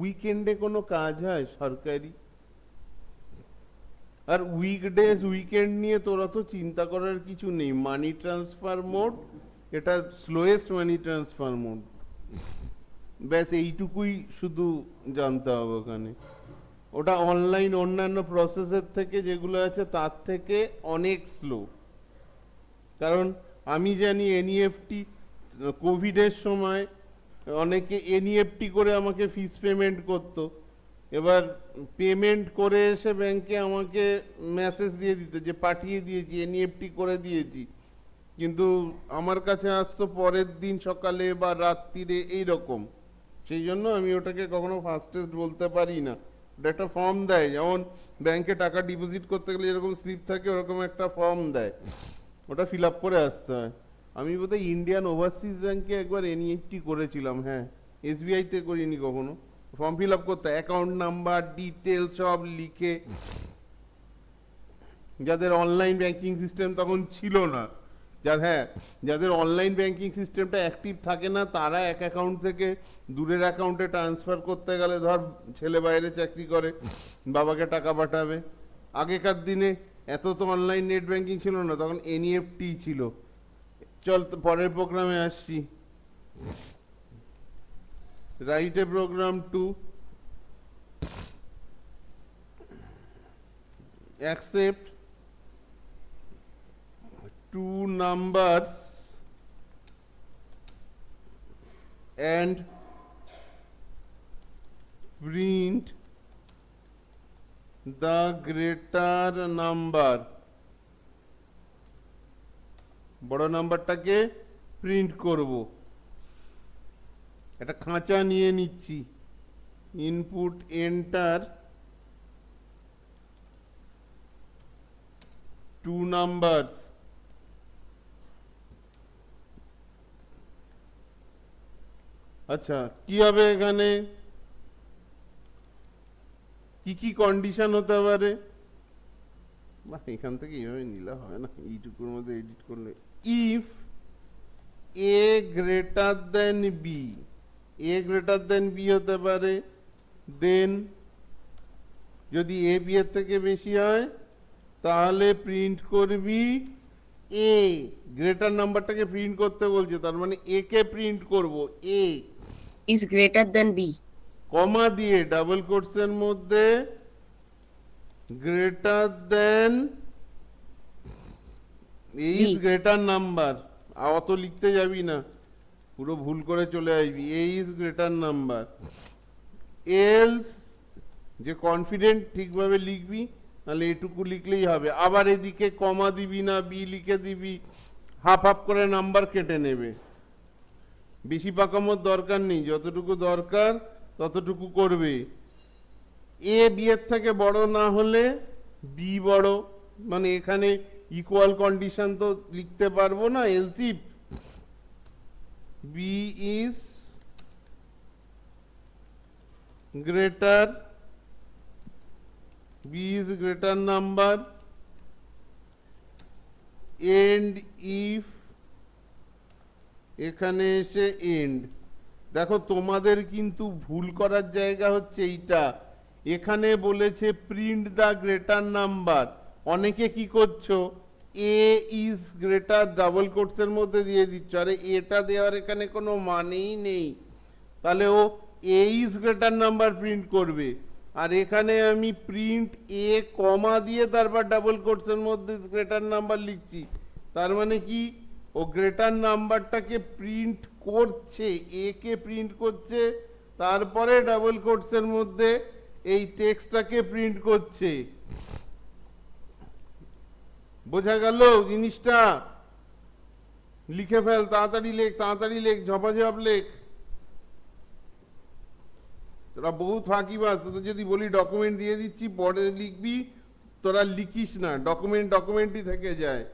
উইকেন্ডে কোনো কাজ হয় সরকারি? আর উইকডেজ উইকেন্ড নিয়ে তোরা তো চিন্তা করার কিছু নেই। মানি ট্রান্সফার মোড, এটা স্লোয়েস্ট মানি ট্রান্সফার মোড। ব্যাস এইটুকুই শুধু জানতে হবে ওখানে। ওটা অনলাইন অন্যান্য প্রসেসের থেকে যেগুলো আছে তার থেকে অনেক স্লো। কারণ আমি জানি এনইএফটি কোভিডের সময় অনেকে এনইএফটি করে আমাকে ফিস পেমেন্ট করতো। এবার পেমেন্ট করে এসে ব্যাংকে আমাকে মেসেজ দিয়ে দিত যে পাঠিয়ে দিয়েছি, এনইএফটি করে দিয়েছি, কিন্তু আমার কাছে আসতো পরের দিন সকালে বা রাত্রিরে এইরকম। সেই জন্য আমি ওটাকে কখনো ফাস্টেস্ট বলতে পারি না। ওটা একটা ফর্ম দেয়, যেমন ব্যাংকে টাকা ডিপোজিট করতে গেলে যেরকম স্লিপ থাকে ওরকম একটা ফর্ম দেয়, ওটা ফিল আপ করে আসতে হয়। আমি বোধহয় ইন্ডিয়ান ওভারসিজ ব্যাংকে একবার এনইএফটি করেছিলাম, হ্যাঁ, এসবিআইতে করিনি কখনো। ফর্ম ফিল আপ করতে অ্যাকাউন্ট নাম্বার ডিটেল সব লিখে, যাদের অনলাইন ব্যাংকিং সিস্টেম তখন ছিল না, যাদের অনলাইন ব্যাংকিং সিস্টেমটা অ্যাক্টিভ থাকে না, তারা এক অ্যাকাউন্ট থেকে দূরের অ্যাকাউন্টে ট্রান্সফার করতে গেলে, ধর ছেলে বাইরে চাকরি করে, বাবাকে টাকা পাঠাবে, আগেকার দিনে এত তো অনলাইন নেট ব্যাংকিং ছিল না, তখন এনইএফটি ছিল। চল পরের প্রোগ্রামে আসছি। Write a program to accept two numbers and print the greater number। বড় নাম্বারটাকে প্রিন্ট করব। একটা খাঁচা নিয়ে নিচ্ছি, ইনপুট এন্টার টু নাম্বারস। আচ্ছা, কি হবে এখানে? কি কি কন্ডিশন হতে পারে? এখান থেকে এইভাবে নিলে হয় না, এইটুকুর মধ্যে এডিট করলে। If A greater than B, A greater than B হতে পারে, দেন যদি এ বি এর থেকে বেশি হয় তাহলে প্রিন্ট করবি এ। গ্রেটার নাম্বারটাকে প্রিন্ট করতে বলছে, তার মানে এ কে প্রিন্ট করব, এ ইজ গ্রেটার দেন বি, কমা দিয়ে ডাবল কোটসের মধ্যে greater than, is greater number. অত লিখতে যাবি না, পুরো ভুল করে চলে আসবি। এ ইজ গ্রেটার নাম্বার, এলস যে কনফিডেন্ট ঠিকভাবে লিখবি, নাহলে এটুকু লিখলেই হবে। আবার এদিকে কমা দিবি না, বি লিখে দিবি, হাফ হাফ করে নাম্বার কেটে নেবে। বেশি পাকামোর দরকার নেই, যতটুকু দরকার ততটুকু করবে। এ বি এর থেকে বড় না হলে বি বড়, মানে এখানে ইকুয়াল কন্ডিশন তো লিখতে পারবো না, elseif B is greater, B is greater number end if, এখানে এসে এন্ড। দেখো তোমাদের কিন্তু ভুল করার জায়গা হচ্ছে এইটা, এখানে বলেছে প্রিন্ট দ্য গ্রেটার নাম্বার, অনেকে কি করছো এ ইজ গ্রেটার ডাবল কোটসের মধ্যে দিয়ে দিচ্ছ, আরে এটা দেওয়ার এখানে কোনো মানেই নেই, তাহলে ও এ ইজ গ্রেটার নাম্বার প্রিন্ট করবে, আর এখানে আমি প্রিন্ট এ কমা দিয়ে তারপর ডাবল কোটসের মধ্যে গ্রেটার নাম্বার লিখছি, তার মানে কি ও গ্রেটার নাম্বারটাকে প্রিন্ট করছে, এ কে প্রিন্ট করছে, তারপরে ডাবল কোটসের মধ্যে এই টেক্সটটাকে প্রিন্ট করছে। বোঝা গেল জিনিসটা? লিখে ফেল, তাড়াতাড়ি লেখ, তাড়াতাড়ি লেখ, ঝপাঝপ লেখ। তোরা বহুত ফাঁকিবাজ, তোদের যদি বলি ডকুমেন্ট দিয়ে দিচ্ছি পরে লিখবি, তোরা লিখিস না, ডকুমেন্টই থেকে যায়।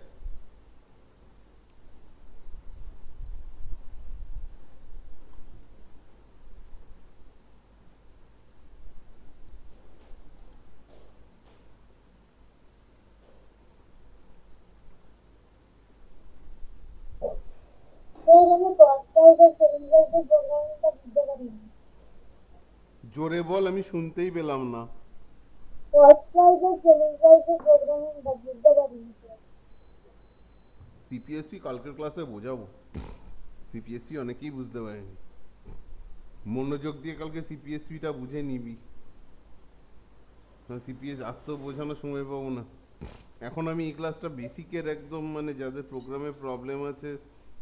জোরে বল, আমি শুনতেই পেলাম না। সিপিএসপি কালকের ক্লাসে বোঝাবো, সিপিএসপি অনেকেই বুঝতে পারেনি, মনোযোগ দিয়ে কালকে সিপিএসপিটা বুঝে নিবি, সিপিএস আর তো বোঝানোর সময় পাবো না। এখন আমি এই ক্লাসটা বেসিকের একদম, মানে যাদের প্রোগ্রামে প্রবলেম আছে,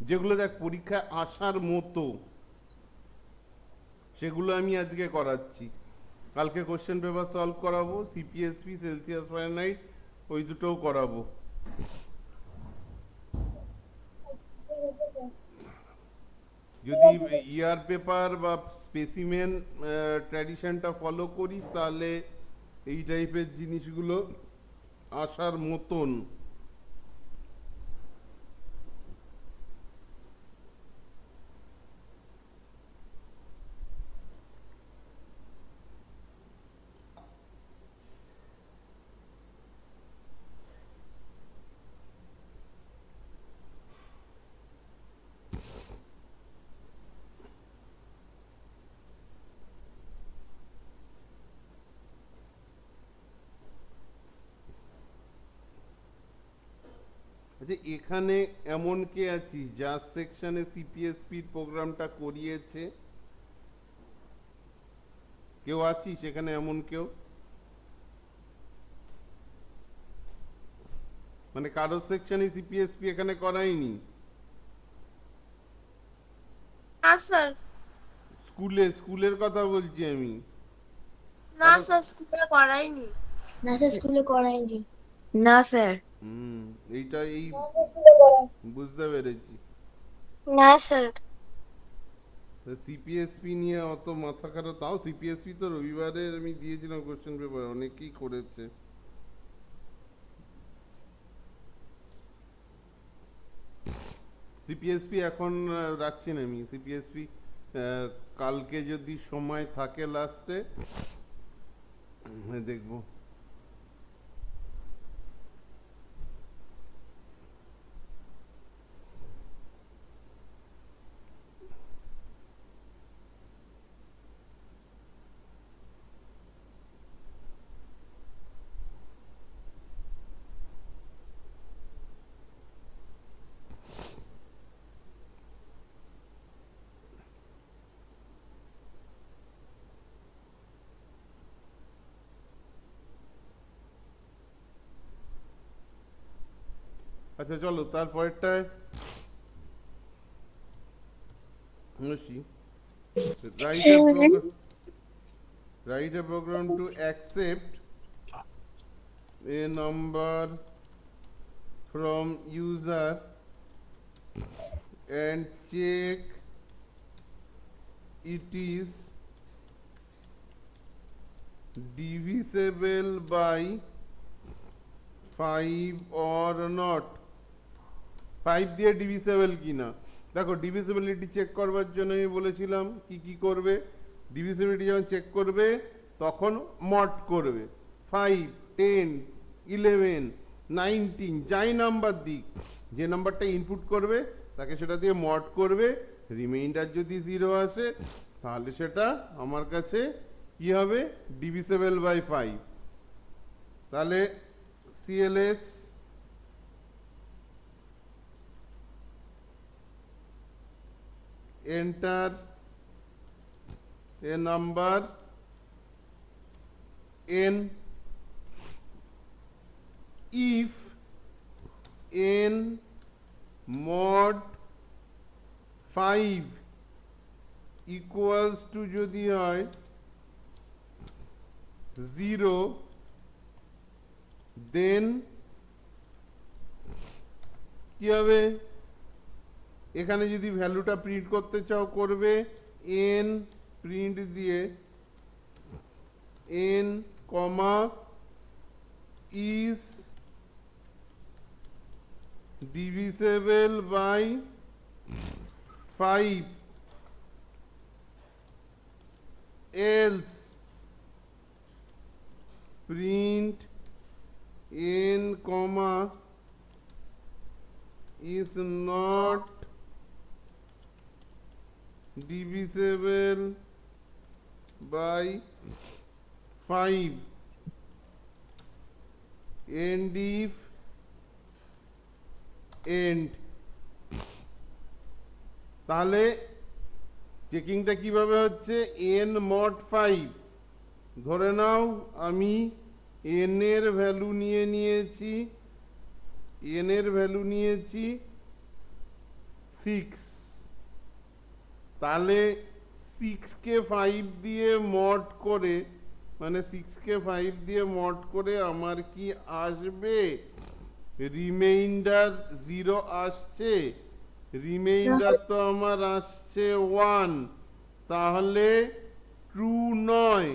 যেগুলো দেখ পরীক্ষায় আসার মতো, সেগুলো আমি আজকে করাচ্ছি। কালকে কোশ্চেন পেপার সলভ করাবো, সিপিএসপি, সেলসিয়াস ফারেনহাইট, ওই দুটোও করাবো। যদি ইয়ার পেপার বা স্পেসিমেন ট্র্যাডিশনটা ফলো করিস, তাহলে এই টাইপের জিনিসগুলো আসার মতন। আচ্ছা, এখানে এমন কে আছিস যার সেকশনে সিপিএসপির প্রোগ্রামটা করিয়েছে? কেউ আছিস এখানে এমন কেউ? মানে কারোর সেকশনে সিপিএসপি এখানে করায়নি? না স্যার, স্কুলের কথা বলছি আমি। না স্যার, স্কুলে করাইনি। না স্যার, স্কুলে করাইনি। না স্যার। এইটা এই বুঝতে পেরেছি। না স্যার। সিপিএসপি নিয়ে অত মাথা খারাপ, তাও সিপিএসপি তো রবিবারে আমি দিয়েছিলাম কোশ্চেন পেপার, অনেকেই করেছে। সিপিএসপি এখন রাখছি না আমি, সিপিএসপি কালকে যদি সময় থাকে লাস্টে দেখবো। আচ্ছা চলো তারপরেরটায় আসি। write a program to accept a number from user and check it is divisible by 5 or not, 5 দিয়ে ডিভিসেবল কিনা। দেখো ডিভিসিবিলিটি চেক করবার জন্য আমি বলেছিলাম কি কি করবে, ডিভিসিবিলিটি যখন চেক করবে তখন মড করবে, 5, 10, 11, 19 যাই নাম্বার দিক, যে নাম্বারটা ইনপুট করবে তাকে সেটা দিয়ে মড করবে, রিমাইন্ডার যদি 0 আসে তাহলে সেটা আমার কাছে কি হবে, ডিভিসেবল বাই 5। তাহলে CLS enter a number n if n mod 5 equals to যদি হয় 0, then কি হবে, এখানে যদি ভ্যালুটা প্রিন্ট করতে চাও করবে n প্রিন্ট দিয়ে n comma is divisible by 5 else print n comma is not divisible by 5 and if end। তাহলে চেকিংটা কিভাবে হচ্ছে, n mod 5, ধরে নাও আমি n এর ভ্যালু নিয়েছি 6, তাহলে 6 কে 5 দিয়ে মড করে, মানে 6 কে 5 দিয়ে মড করে আমার কি আসবে, রিমাইন্ডার 0 আসছে, রিমাইন্ডার তো আমার আসছে 1, তাহলে ট্রু নয়,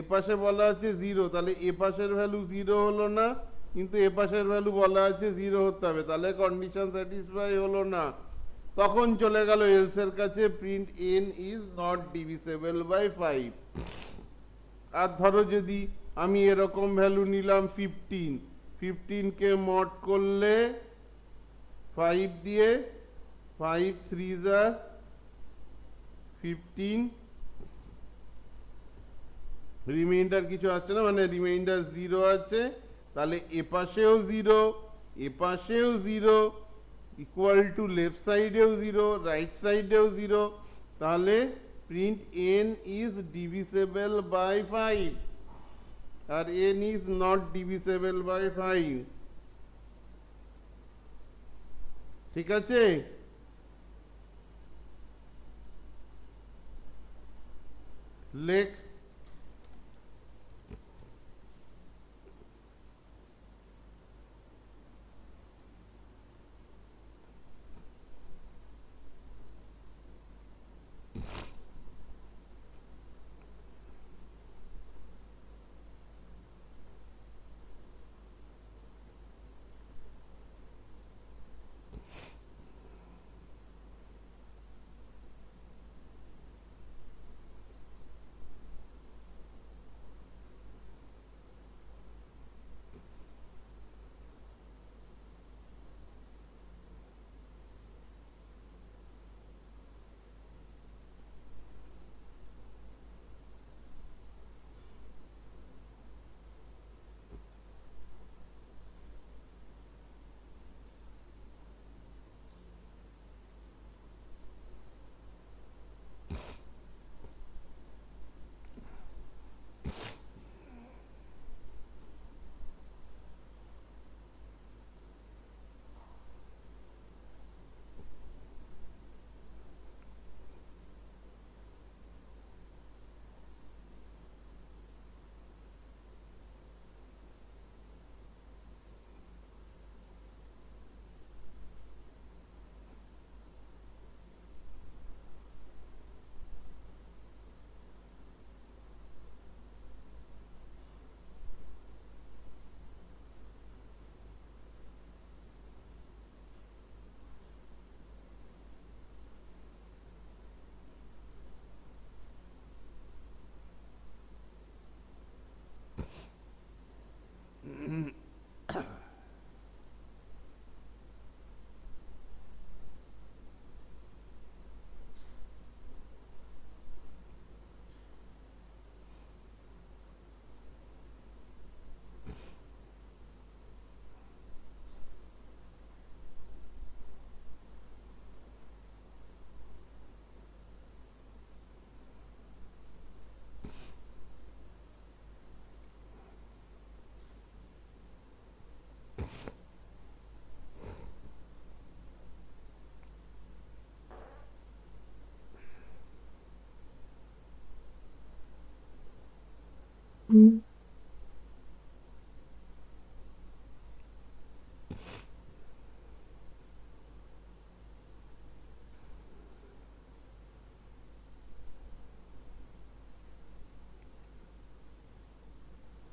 এপাশে বলা আছে 0, তাহলে এপাশের ভ্যালু 0 হলো না, কিন্তু এপাশের ভ্যালু বলা আছে 0 হতে হবে, তাহলে কন্ডিশন স্যাটিসফাই হলো না, তখন চলে গেল এলস এর কাছে print n is not divisible by 5। আর ধরো যদি আমি এরকম ভ্যালু নিলাম 15 কে মড করলে 5 দিয়ে, 5 3 যা 15, রিমাইন্ডার কিছু আসছে না, মানে রিমাইন্ডার 0 আছে, তাহলে এপাশেও 0 এপাশেও 0 ইকুয়াল টু লেফট সাইডেও 0 রাইট সাইডেও 0, তাহলে print n is divisible by 5 আর n is not divisible by 5। ঠিক আছে, লেখ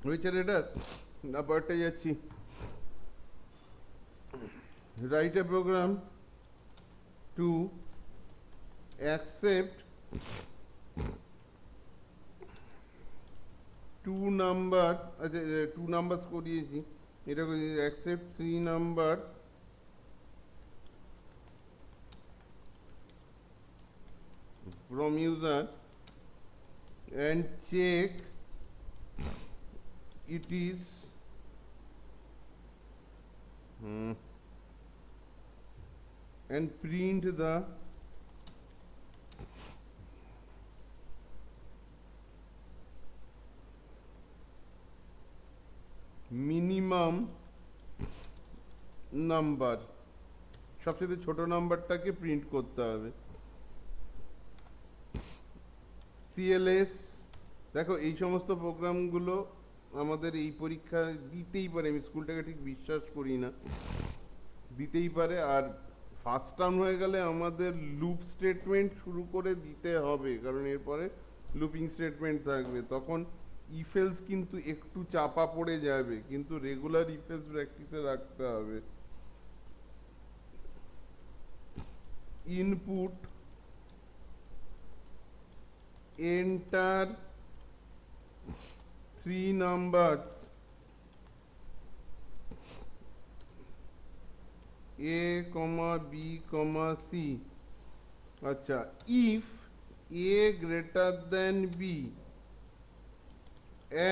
হয়েছে এটা না পরেরটা যাচ্ছি। Write a program to accept two numbers, আচ্ছা টু নাম্বারস করিয়েছি, এটা অ্যাকসেপ্ট 3 নাম্বারস from user and check it is and print the minimum number, সবচেয়ে ছোট নাম্বারটাকে প্রিন্ট করতে হবে। সিএলএস, দেখো এই সমস্ত প্রোগ্রামগুলো আমাদের এই পরীক্ষা দিতেই পারে, আমি স্কুলটাকে ঠিক বিশ্বাস করি না, দিতেই পারে। আর ফার্স্ট টার্ম হয়ে গেলে আমাদের লুপ স্টেটমেন্ট শুরু করে দিতে হবে, কারণ এরপরে লুপিং স্টেটমেন্ট থাকবে, তখন ইফেলস কিন্তু একটু চাপা পড়ে যাবে, কিন্তু রেগুলার ইফেলস প্র্যাকটিসে রাখতে হবে। Input enter 3 numbers a comma b comma c, আচ্ছা if a greater than b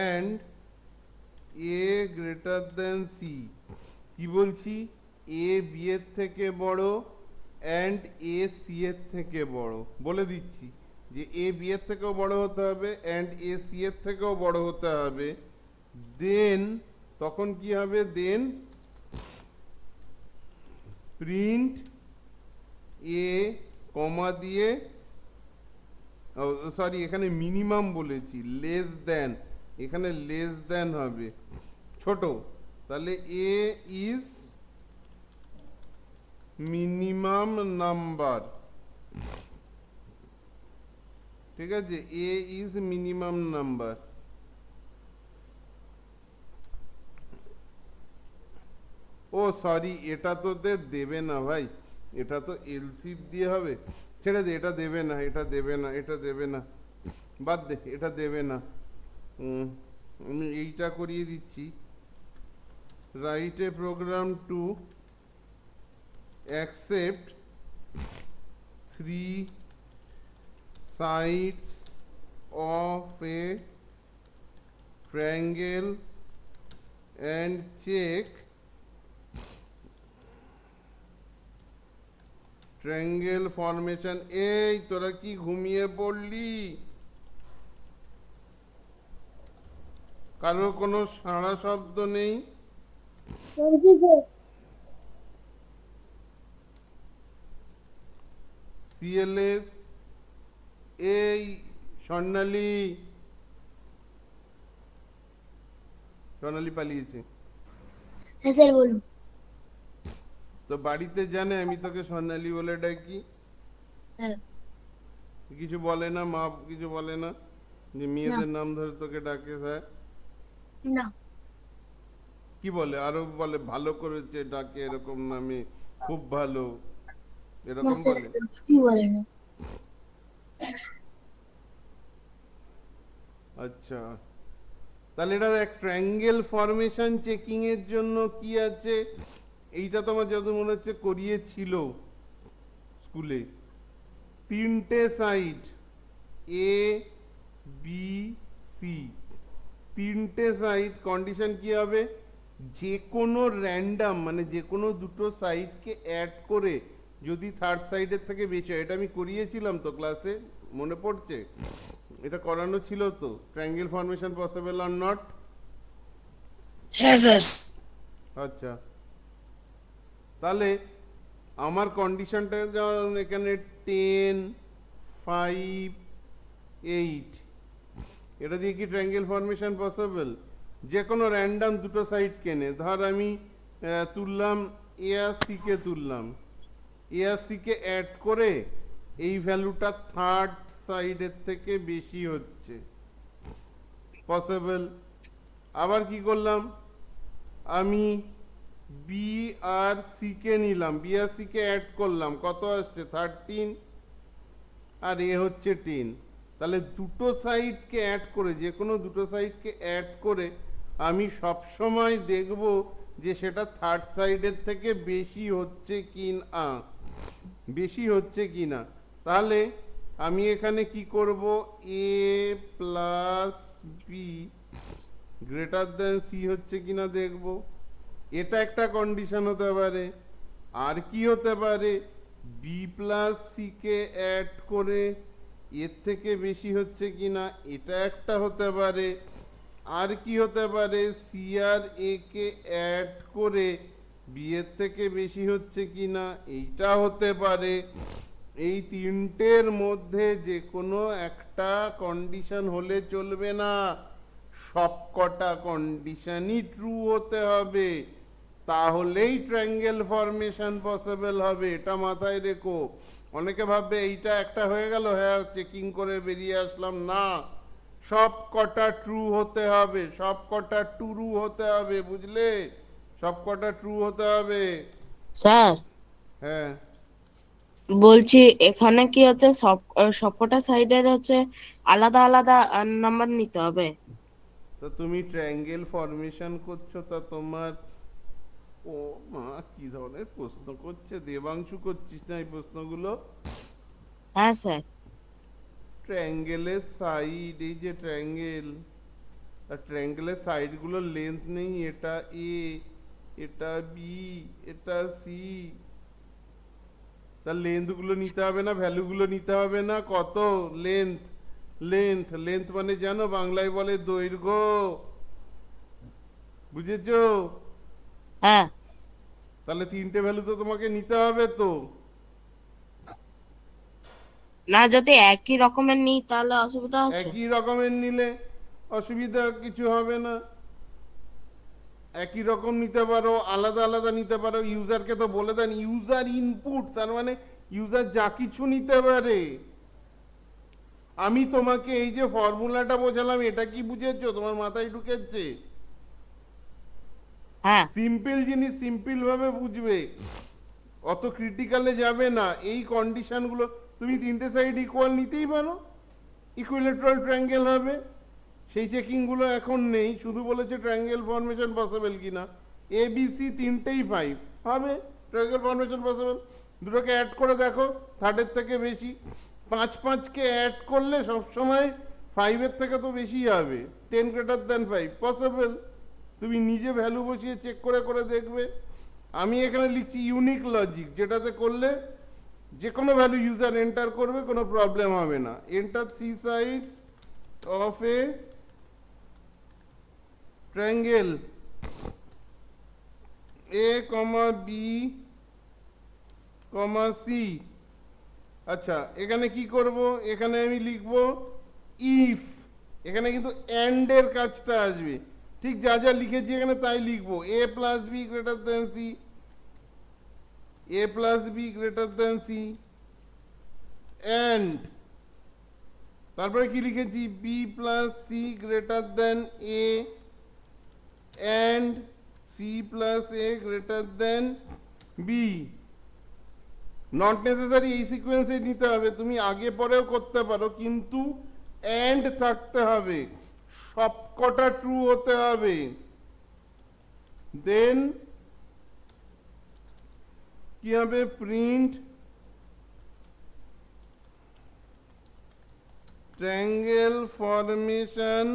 and a greater than c, কি বলছি, a b এর থেকে বড় and a c এর থেকে বড়, বলে দিচ্ছি যে এ বি এর থেকেও বড় হতে হবে অ্যান্ড এ সি এর থেকেও বড় হতে হবে, দেন তখন কি হবে, দেন প্রিন্ট এ কমা দিয়ে, সরি এখানে মিনিমাম বলেছি, লেস দেন, এখানে লেস দেন হবে ছোট, তাহলে এ ইজ মিনিমাম নাম্বার, ঠিক আছে, A is minimum number. Oh sorry, এটা তো দেবে না ভাই, এটা তো এলসিফ দিয়ে হবে, ছেড়ে দে, এটা দেবে না, এটা দেবে না, এটা দেবে না, বাদ দে, এটা দেবে না। আমি এইটা করিয়ে দিচ্ছি, write a program to accept 3 sides of a triangle and check triangle formation। এই তোরা কি ঘুমিয়ে পড়লি? কারো কোনো সাড়া শব্দ নেই? সিএলএস, এই স্বর্ণালী, স্বর্ণালী পালিয়েছে। হ্যাঁ স্যার বলুন। তো বাড়িতে জানে আমি তোকে স্বর্ণালী বলে ডাকি? হ্যাঁ। কিছু বলে না, মা কিছু বলে না যে মেয়েদের নাম ধরে তোকে ডাকে স্যার? না। কি বলে, আরো বলে ভালো করেছে ডাকে এরকম নামে, খুব ভালো, এরকম বলে? কি বলে না। আচ্ছা, তাহলে এটা এক ট্রায়াঙ্গেল ফরমেশন চেকিং এর জন্য কি আছে, এইটা তোমার যত মনে হচ্ছে করিয়েছিল স্কুলে, 3টে সাইড এ বি সি, 3টে সাইড, কন্ডিশন কি হবে, যে কোনো র্যান্ডাম মানে যে কোনো দুটো সাইডকে অ্যাড করে যদি থার্ড সাইডের থেকে বেশি হয়, এটা আমি করিয়েছিলাম তো ক্লাসে, মনে পড়ছে? এটা করানো ছিল তো, triangle formation possible are not? হ্যাঁ স্যার। আচ্ছা, তাহলে আমার কন্ডিশনটা যেমন এখানে 10, 5, 8, এটা দিয়ে কি ট্রায়াঙ্গেল ফর্মেশন পসিবল? যে কোনো র্যান্ডাম দুটো সাইড কেনে, ধর আমি তুললাম এ আর সি কে তুললাম, এ আর সি কে অ্যাড করে এই ভ্যালুটা থার্ড সাইডের থেকে বেশি হচ্ছে, পসিবল। আবার কি করলাম, আমি বি আর সি কে নিলাম, বি আর সি কে অ্যাড করলাম, কত আসছে 13 আর এ হচ্ছে 10। তাহলে দুটো সাইডকে অ্যাড করে, যে কোনো দুটো সাইডকে অ্যাড করে আমি সব সময় দেখব যে সেটা থার্ড সাইডের থেকে বেশি হচ্ছে কি না, বেশি হচ্ছে কি না। তাহলে আমি এখানে কি করব, A plus B greater than C হচ্ছে কিনা দেখব। এটা একটা কন্ডিশন হতে পারে। আর কি হতে পারে, B plus C K add করে এর থেকে বেশি হচ্ছে কিনা, এটা একটা হতে পারে। আর কি হতে পারে, সি আর এ কে অ্যাড করে বি এর থেকে বেশি হচ্ছে কিনা, এইটা হতে পারে। এই তিনটের মধ্যে যে কোনো একটা কন্ডিশন হলে চলবে না, সবকটা কন্ডিশনই ট্রু হতে হবে, তাহলেই ট্রায়াঙ্গেল ফর্মেশন পসিবল হবে। এটা মাথায় রেখো। অনেকে ভাববে এইটা একটা হয়ে গেল, হ্যাঁ চেকিং করে বেরিয়ে আসলাম, না, সব কটা ট্রু হতে হবে, সব কটা ট্রু হতে হবে, বুঝলে, সব কটা ট্রু হতে হবে। স্যার হ্যাঁ, বলছি এখানে কি হচ্ছে সবকটা সাইডের হচ্ছে আলাদা আলাদা নাম্বার নিতে হবে? তো তুমি ট্রায়াঙ্গেল ফর্মেশন করছো, তা তোমার, ও মা কি ধরনের প্রশ্ন করছে, দেবাংশু করছিস না এই প্রশ্নগুলো? হ্যাঁ স্যার। ট্রায়াঙ্গেলের সাইড, এই যে ট্রায়াঙ্গেল, আর ট্রায়াঙ্গেলের সাইডগুলোর লেন্থ নেই, এটা এ, এটা বি, এটা সি, তার লেন্থগুলো নিতে হবে না, ভ্যালুগুলো নিতে হবে না, কত লেন্থ, লেন্থ, লেন্থ মানে জানো বাংলায় বলে দৈর্ঘ্য, বুঝেছো? হ্যাঁ। তাহলে তিনটে ভ্যালু তো তোমাকে নিতে হবে তো। না, যদি একই রকমের নিই তাহলে অসুবিধা আছে? একই রকমের নিলে অসুবিধা কিছু হবে না, একই রকম নিতে পারো, আলাদা আলাদা নিতে পারো। ইউজারকে তো বলে দেন ইউজার ইনপুট, তার মানে ইউজার যা কিছু নিতে পারে। আমি তোমাকে এই যে ফর্মুলাটা বোঝালাম, এটা কি বুঝেছো, তোমার মাথায় ঢুকেছে? হ্যাঁ। সিম্পল জিনিস সিম্পল ভাবে বুঝবে, অত ক্রিটিক্যালে যাবে না। এই কন্ডিশনগুলো তুমি তিনটে সাইড ইকুয়াল নিতেই পারো, ইকুইলেটারাল ট্রায়াঙ্গেল হবে। সেই চেকিংগুলো এখন নেই, শুধু বলেছে ট্রায়াঙ্গেল ফর্মেশন পসিবল কিনা। এ বি সি তিনটেই 5 হবে, ট্রায়াঙ্গেল ফর্মেশন পসিবল। দুটোকে অ্যাড করে দেখো, থার্ডের থেকে বেশি। 5 কে অ্যাড করলে সবসময় 5-এর থেকে তো বেশি হবে, 10 গ্রেটার দেন 5 পসিবল। তুমি নিজে ভ্যালু বসিয়ে চেক করে করে দেখবে। আমি এখানে লিখছি ইউনিক লজিক, যেটাতে করলে যে কোনো ভ্যালু ইউজার এন্টার করবে, কোনো প্রবলেম হবে না। Enter 3 sides of a triangle A comma B comma C. আচ্ছা, এখানে কি করব, এখানে আমি লিখব ইফ, এখানে কিন্তু এন্ড এর কাজটা আসবে, ঠিক যা যা লিখেছি এখানে তাই লিখবো। A plus B greater than C, A plus B greater than C, and তারপরে কি লিখেছি, B plus C greater than A, and C plus A greater than B. Not necessary এই সিকোয়েন্সে নিতে হবে, তুমি আগে পরেও করতে পারো, কিন্তু এন্ড থাকতে হবে, সবকটা ট্রু হতে হবে। দেন কি হবে, print triangle formation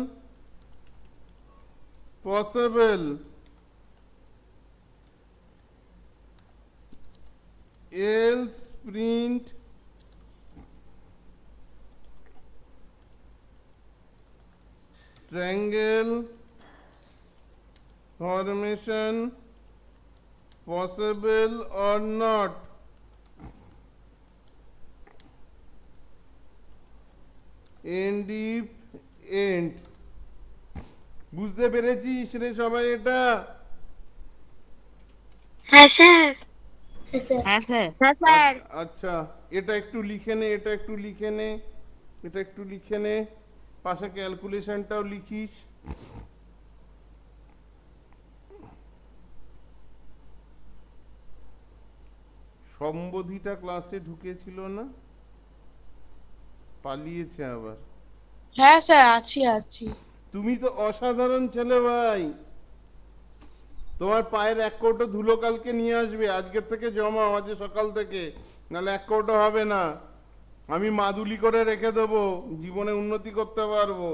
possible, else print triangle formation possible or not. And if end. বুঝতে পেরেছিস রে সবাই এটা? হ্যাঁ স্যার। হ্যাঁ স্যার। হ্যাঁ স্যার। হ্যাঁ স্যার। আচ্ছা, এটা একটু লিখে নে, এটা একটু লিখে নে, এটা একটু লিখে নে, পাশে ক্যালকুলেশনটাও লিখিস। সম্বোধিটা ক্লাসে ঢুকেছিল না? পালিয়েছে আবার। হ্যাঁ স্যার, আছি। তুমি তো অসাধারণ ছেলে ভাই। তোমার পায়ের এক কৌটো ধুলো কালকে নিয়ে আসবে, আজকের থেকে জমা, আজ সকাল থেকে, নাহলে এক কৌটো হবে না। আমি মাদুলি করে রেখে দেবো, জীবনে উন্নতি করতে পারবো।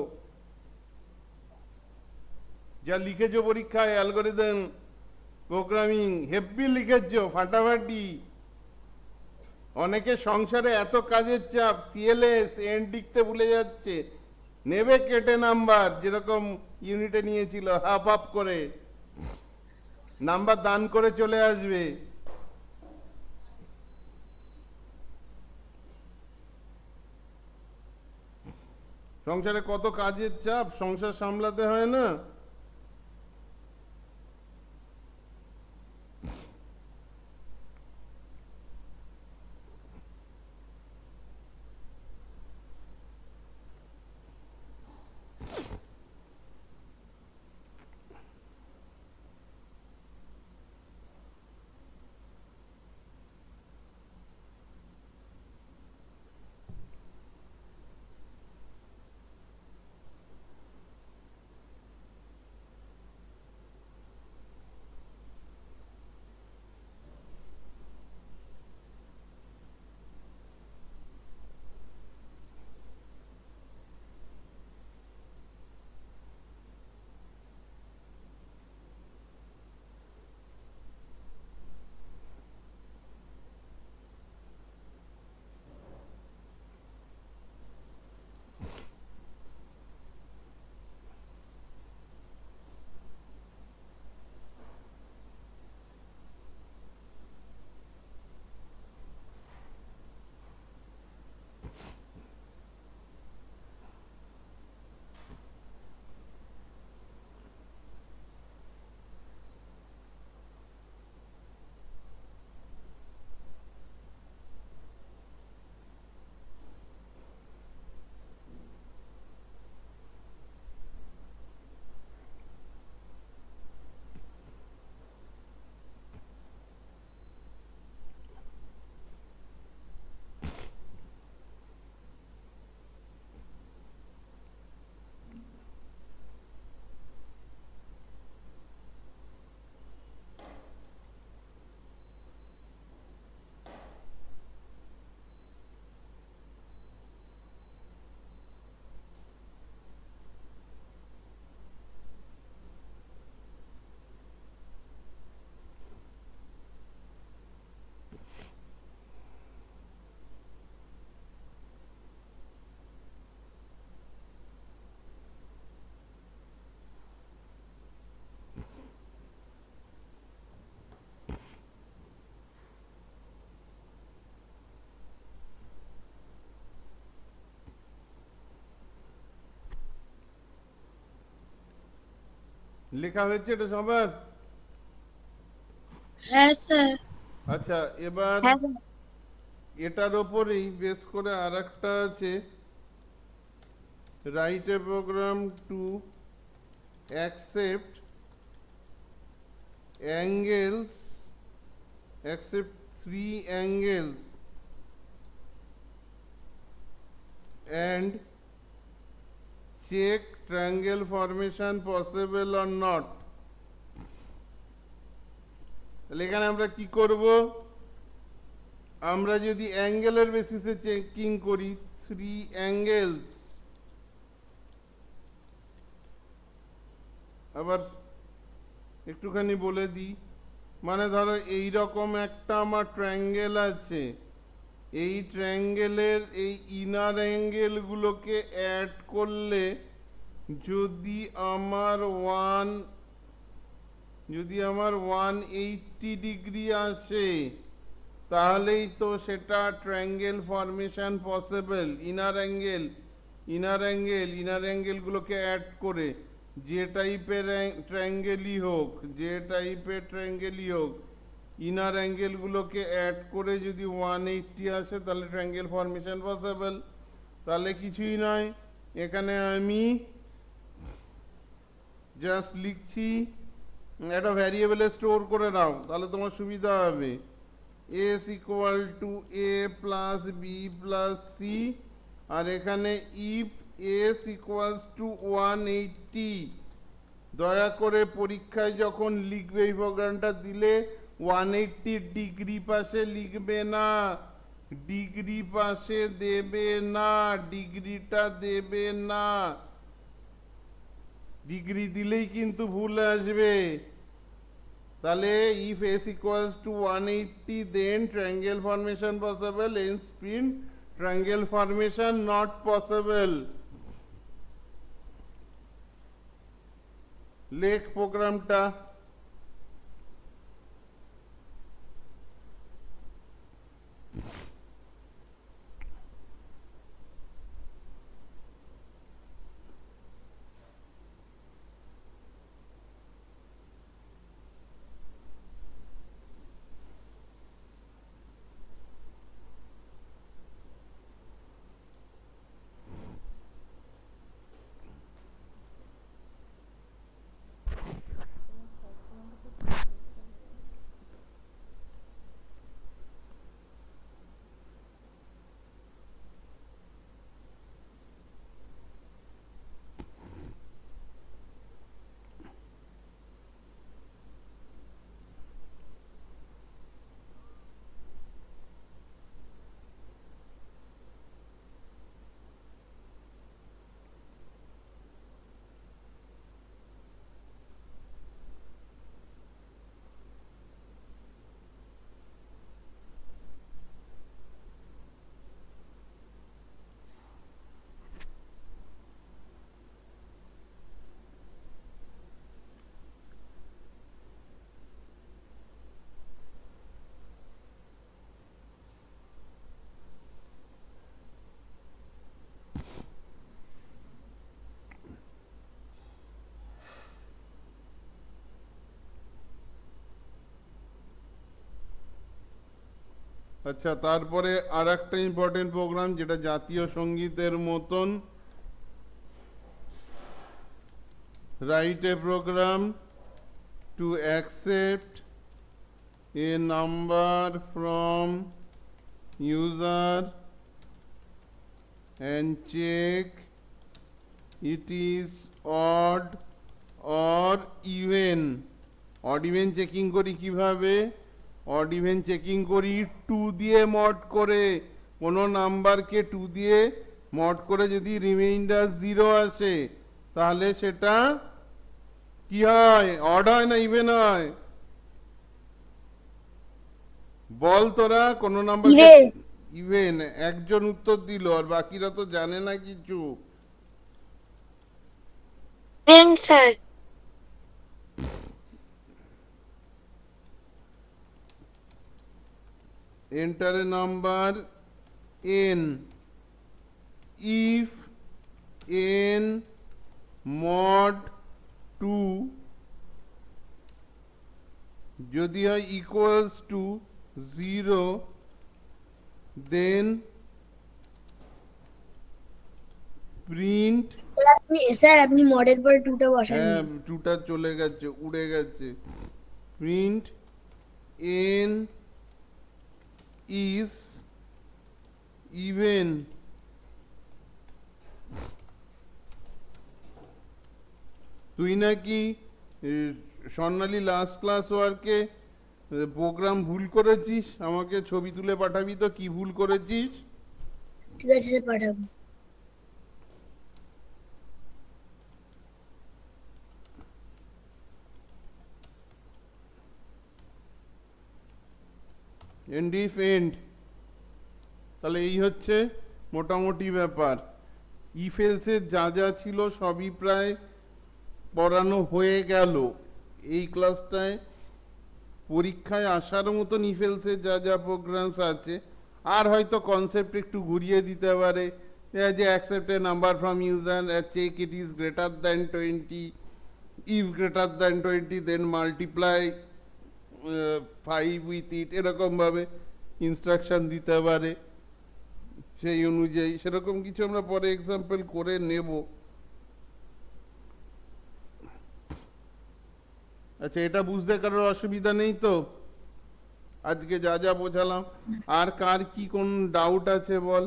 যা লিখেছো পরীক্ষায় অ্যালগরিদম প্রোগ্রামিং হেব্বি লিখেছো, ফাটাফাটি। অনেকে সংসারে এত কাজের চাপ, সিএলএস এন্ড লিখতে ভুলে যাচ্ছে। নেবে কেটে নাম্বার, যেরকম ইউনিটে নিয়েছিল, হাফ হাফ করে নাম্বার দান করে চলে আসবে। সংসারে কত কাজের চাপ, সংসার সামলাতে হয় না? লেখা হয়েছে এটা সবার? হ্যাঁ স্যার। আচ্ছা, এবার হ্যাঁ স্যার। এটার ওপরেই বেস করে আর একটা আছে, write a program to accept angles, accept 3 angles and check triangle formation possible or not. তাহলে এখানে আমরা কি করব? আমরা যদি অ্যাঙ্গেলের বেসিসে চেকিং করি, 3 অ্যাঙ্গেলস, আবার একটুখানি বলে দিই, মানে ধরো এই রকম একটা আমার ট্রায়াঙ্গেল আছে, এই ট্রায়াঙ্গেলের এই ইনার অ্যাঙ্গেলগুলোকে অ্যাড করলে যদি আমার 180 ডিগ্রি আসে, তাহলেই তো সেটা triangle formation possible. Inner angle inner অ্যাঙ্গেলগুলোকে অ্যাড করে যে টাইপের ট্রায়াঙ্গেলই হোক, ইনার অ্যাঙ্গেলগুলোকে অ্যাড করে যদি 180 আসে তাহলে ট্রায়াঙ্গেল ফর্মেশন পসিবল। তাহলে কিছুই নয়, এখানে আমি জাস্ট লিখছি, একটা ভ্যারিয়েবলে স্টোর করে নাও তাহলে তোমার সুবিধা হবে। S equal to A plus B plus C, আর এখানে ইফ এস ইকুয়ালস টু 180। দয়া করে পরীক্ষায় যখন লিখবে এই প্রোগ্রামটা দিলে 180 ডিগ্রি পাশে লিখবে না, ডিগ্রি পাশে দেবে না, ডিগ্রিটা দেবে না। ডিগ্রি দিলেই কিন্তু ভুল আসবে। তাহলে if S equals to 180 then triangle formation possible, end print triangle formation not possible. লেখ প্রোগ্রামটা। আচ্ছা, তারপরে আর একটা ইম্পর্টেন্ট প্রোগ্রাম যেটা জাতীয় সঙ্গীতের মতন, write a program to accept a number from user and check it is odd or even. odd even checking করি কিভাবে? odd even চেকিং করি 2 দিয়ে মড করে। কোনো নাম্বারকে 2 দিয়ে মড করে যদি রিমাইন্ডার 0 আসে তাহলে সেটা কি হয়? অড হয় না ইভেন হয়? বল তোরা কোন নাম্বার? ইভেন। একজন উত্তর দিল আর বাকিরা তো জানে না কিছু। Sir. enter a number n if n mod 2 যদি হয় equals to 0 then print। Sir আপনি মডেল পরে 2টা বসান। হ্যাঁ, 2টা চলে গেছে, উড়ে গেছে। print n is even। তুই নাকি স্বর্ণালী লাস্ট ক্লাস ওয়ার্কে প্রোগ্রাম ভুল করেছিস, আমাকে ছবি তুলে পাঠাবি তো কি ভুল করেছিস। ঠিক আছে স্যার, পাঠাবো। এন্ড ইফ এন্ড, তাহলে এই হচ্ছে মোটামুটি ব্যাপার। ইফ এলসের যা যা ছিল সবই প্রায় পড়ানো হয়ে গেল এই ক্লাসটায়। পরীক্ষায় আসার মতন ইফ এলসের যা যা প্রোগ্রামস আছে, আর হয়তো কনসেপ্ট একটু ঘুরিয়ে দিতে পারে, যে accept a number from user check it is greater than 20, if greater than 20 then multiply 5 with it, এরকম ভাবে ইনস্ট্রাকশন দিতে পারে, সেই অনুযায়ী সেরকম কিছু আমরা পরে এক্সাম্পল করে নেব। আচ্ছা, এটা বুঝতে কারোর অসুবিধা নেই তো? আজকে যা যা বোঝালাম, আর কার কি কোন ডাউট আছে বল?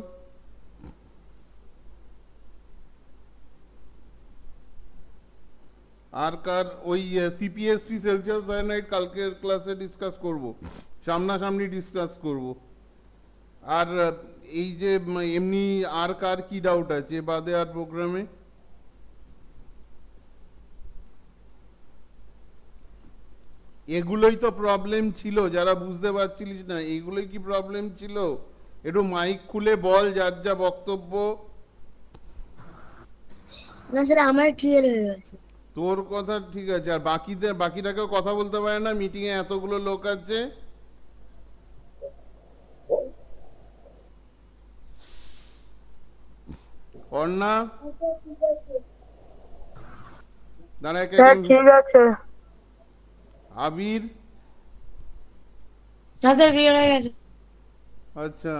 আর কার ওই সিপিএসপি সেলসিয়াস ফারেনহাইট কালকের ক্লাসে ডিসকাস করব, সামনাসামনি ডিসকাস করব। আর এই যে এমনি আর কার কি ডাউট আছে বাদে আর প্রোগ্রামে? এগুলোই তো প্রবলেম ছিল, যারা বুঝতে পারছিলিস না এগুলোই কি প্রবলেম ছিল? একটু মাইক খুলে বল যার যা বক্তব্য। না স্যার, আমার ক্লিয়ার হয়ে গেছে। তোর কথা ঠিক আছে, আর বাকিটাকেও কথা বলতে পারে না? মিটিং এ এতগুলো লোক আছে। অর্ণা দাঁড়া, ঠিক আছে। আবির, না স্যার, ক্লিয়ার হয়ে গেছে। আচ্ছা,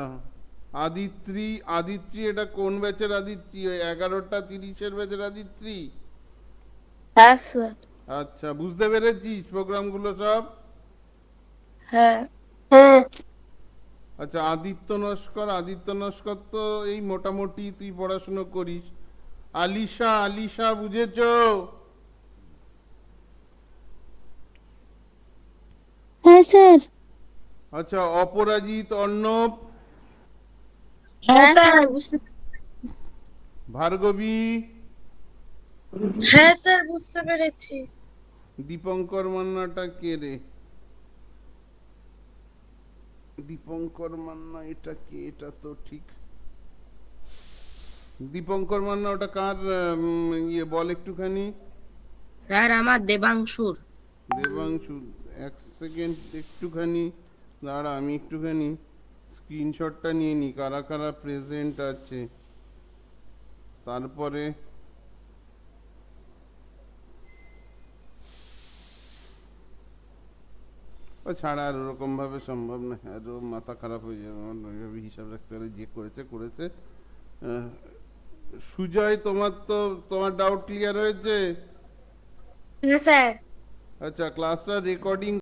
আদিত্রি এটা কোন ব্যাচের আদিত্রি? ওই 11:30 ব্যাচের আদিত্রি? হ্যাঁ স্যার। আচ্ছা, বুঝতে পেরেছিস প্রোগ্রামগুলো সব? হ্যাঁ। হ্যাঁ আচ্ছা, আদিত্য নস্কর তো এই মোটামুটি তুই পড়াশুনো করিস। আলিশা বুঝেছো? হ্যাঁ স্যার। আচ্ছা, অপরাজিত, অর্ণব, হ্যাঁ স্যার। ভার্গবী, হ্যাঁ স্যার, বুঝতে পেরেছি। দীপঙ্কর মান্নাটা কে রে? দীপঙ্কর মান্না এটা কে? এটা তো ঠিক দীপঙ্কর মান্না, ওটা কার ইয়ে বল একটুখানি। স্যার আমার দেবাংশুর। দেবাংশু, এক সেকেন্ড একটুখানি দাঁড়া, আমি একটুখানি স্ক্রিনশটটা নিয়ে নি কারা কারা প্রেজেন্ট আছে, তারপরে ও ছাড়া আর ওরকম ভাবে সম্ভব না, আরো মাথা খারাপ হয়ে যাবে আমার, ওইভাবে হিসাব রাখতে হবে। যে করেছে। সুজয়, তোমার ডাউট ক্লিয়ার হয়েছে? না স্যার। আচ্ছা, ক্লাসটা রেকর্ডিং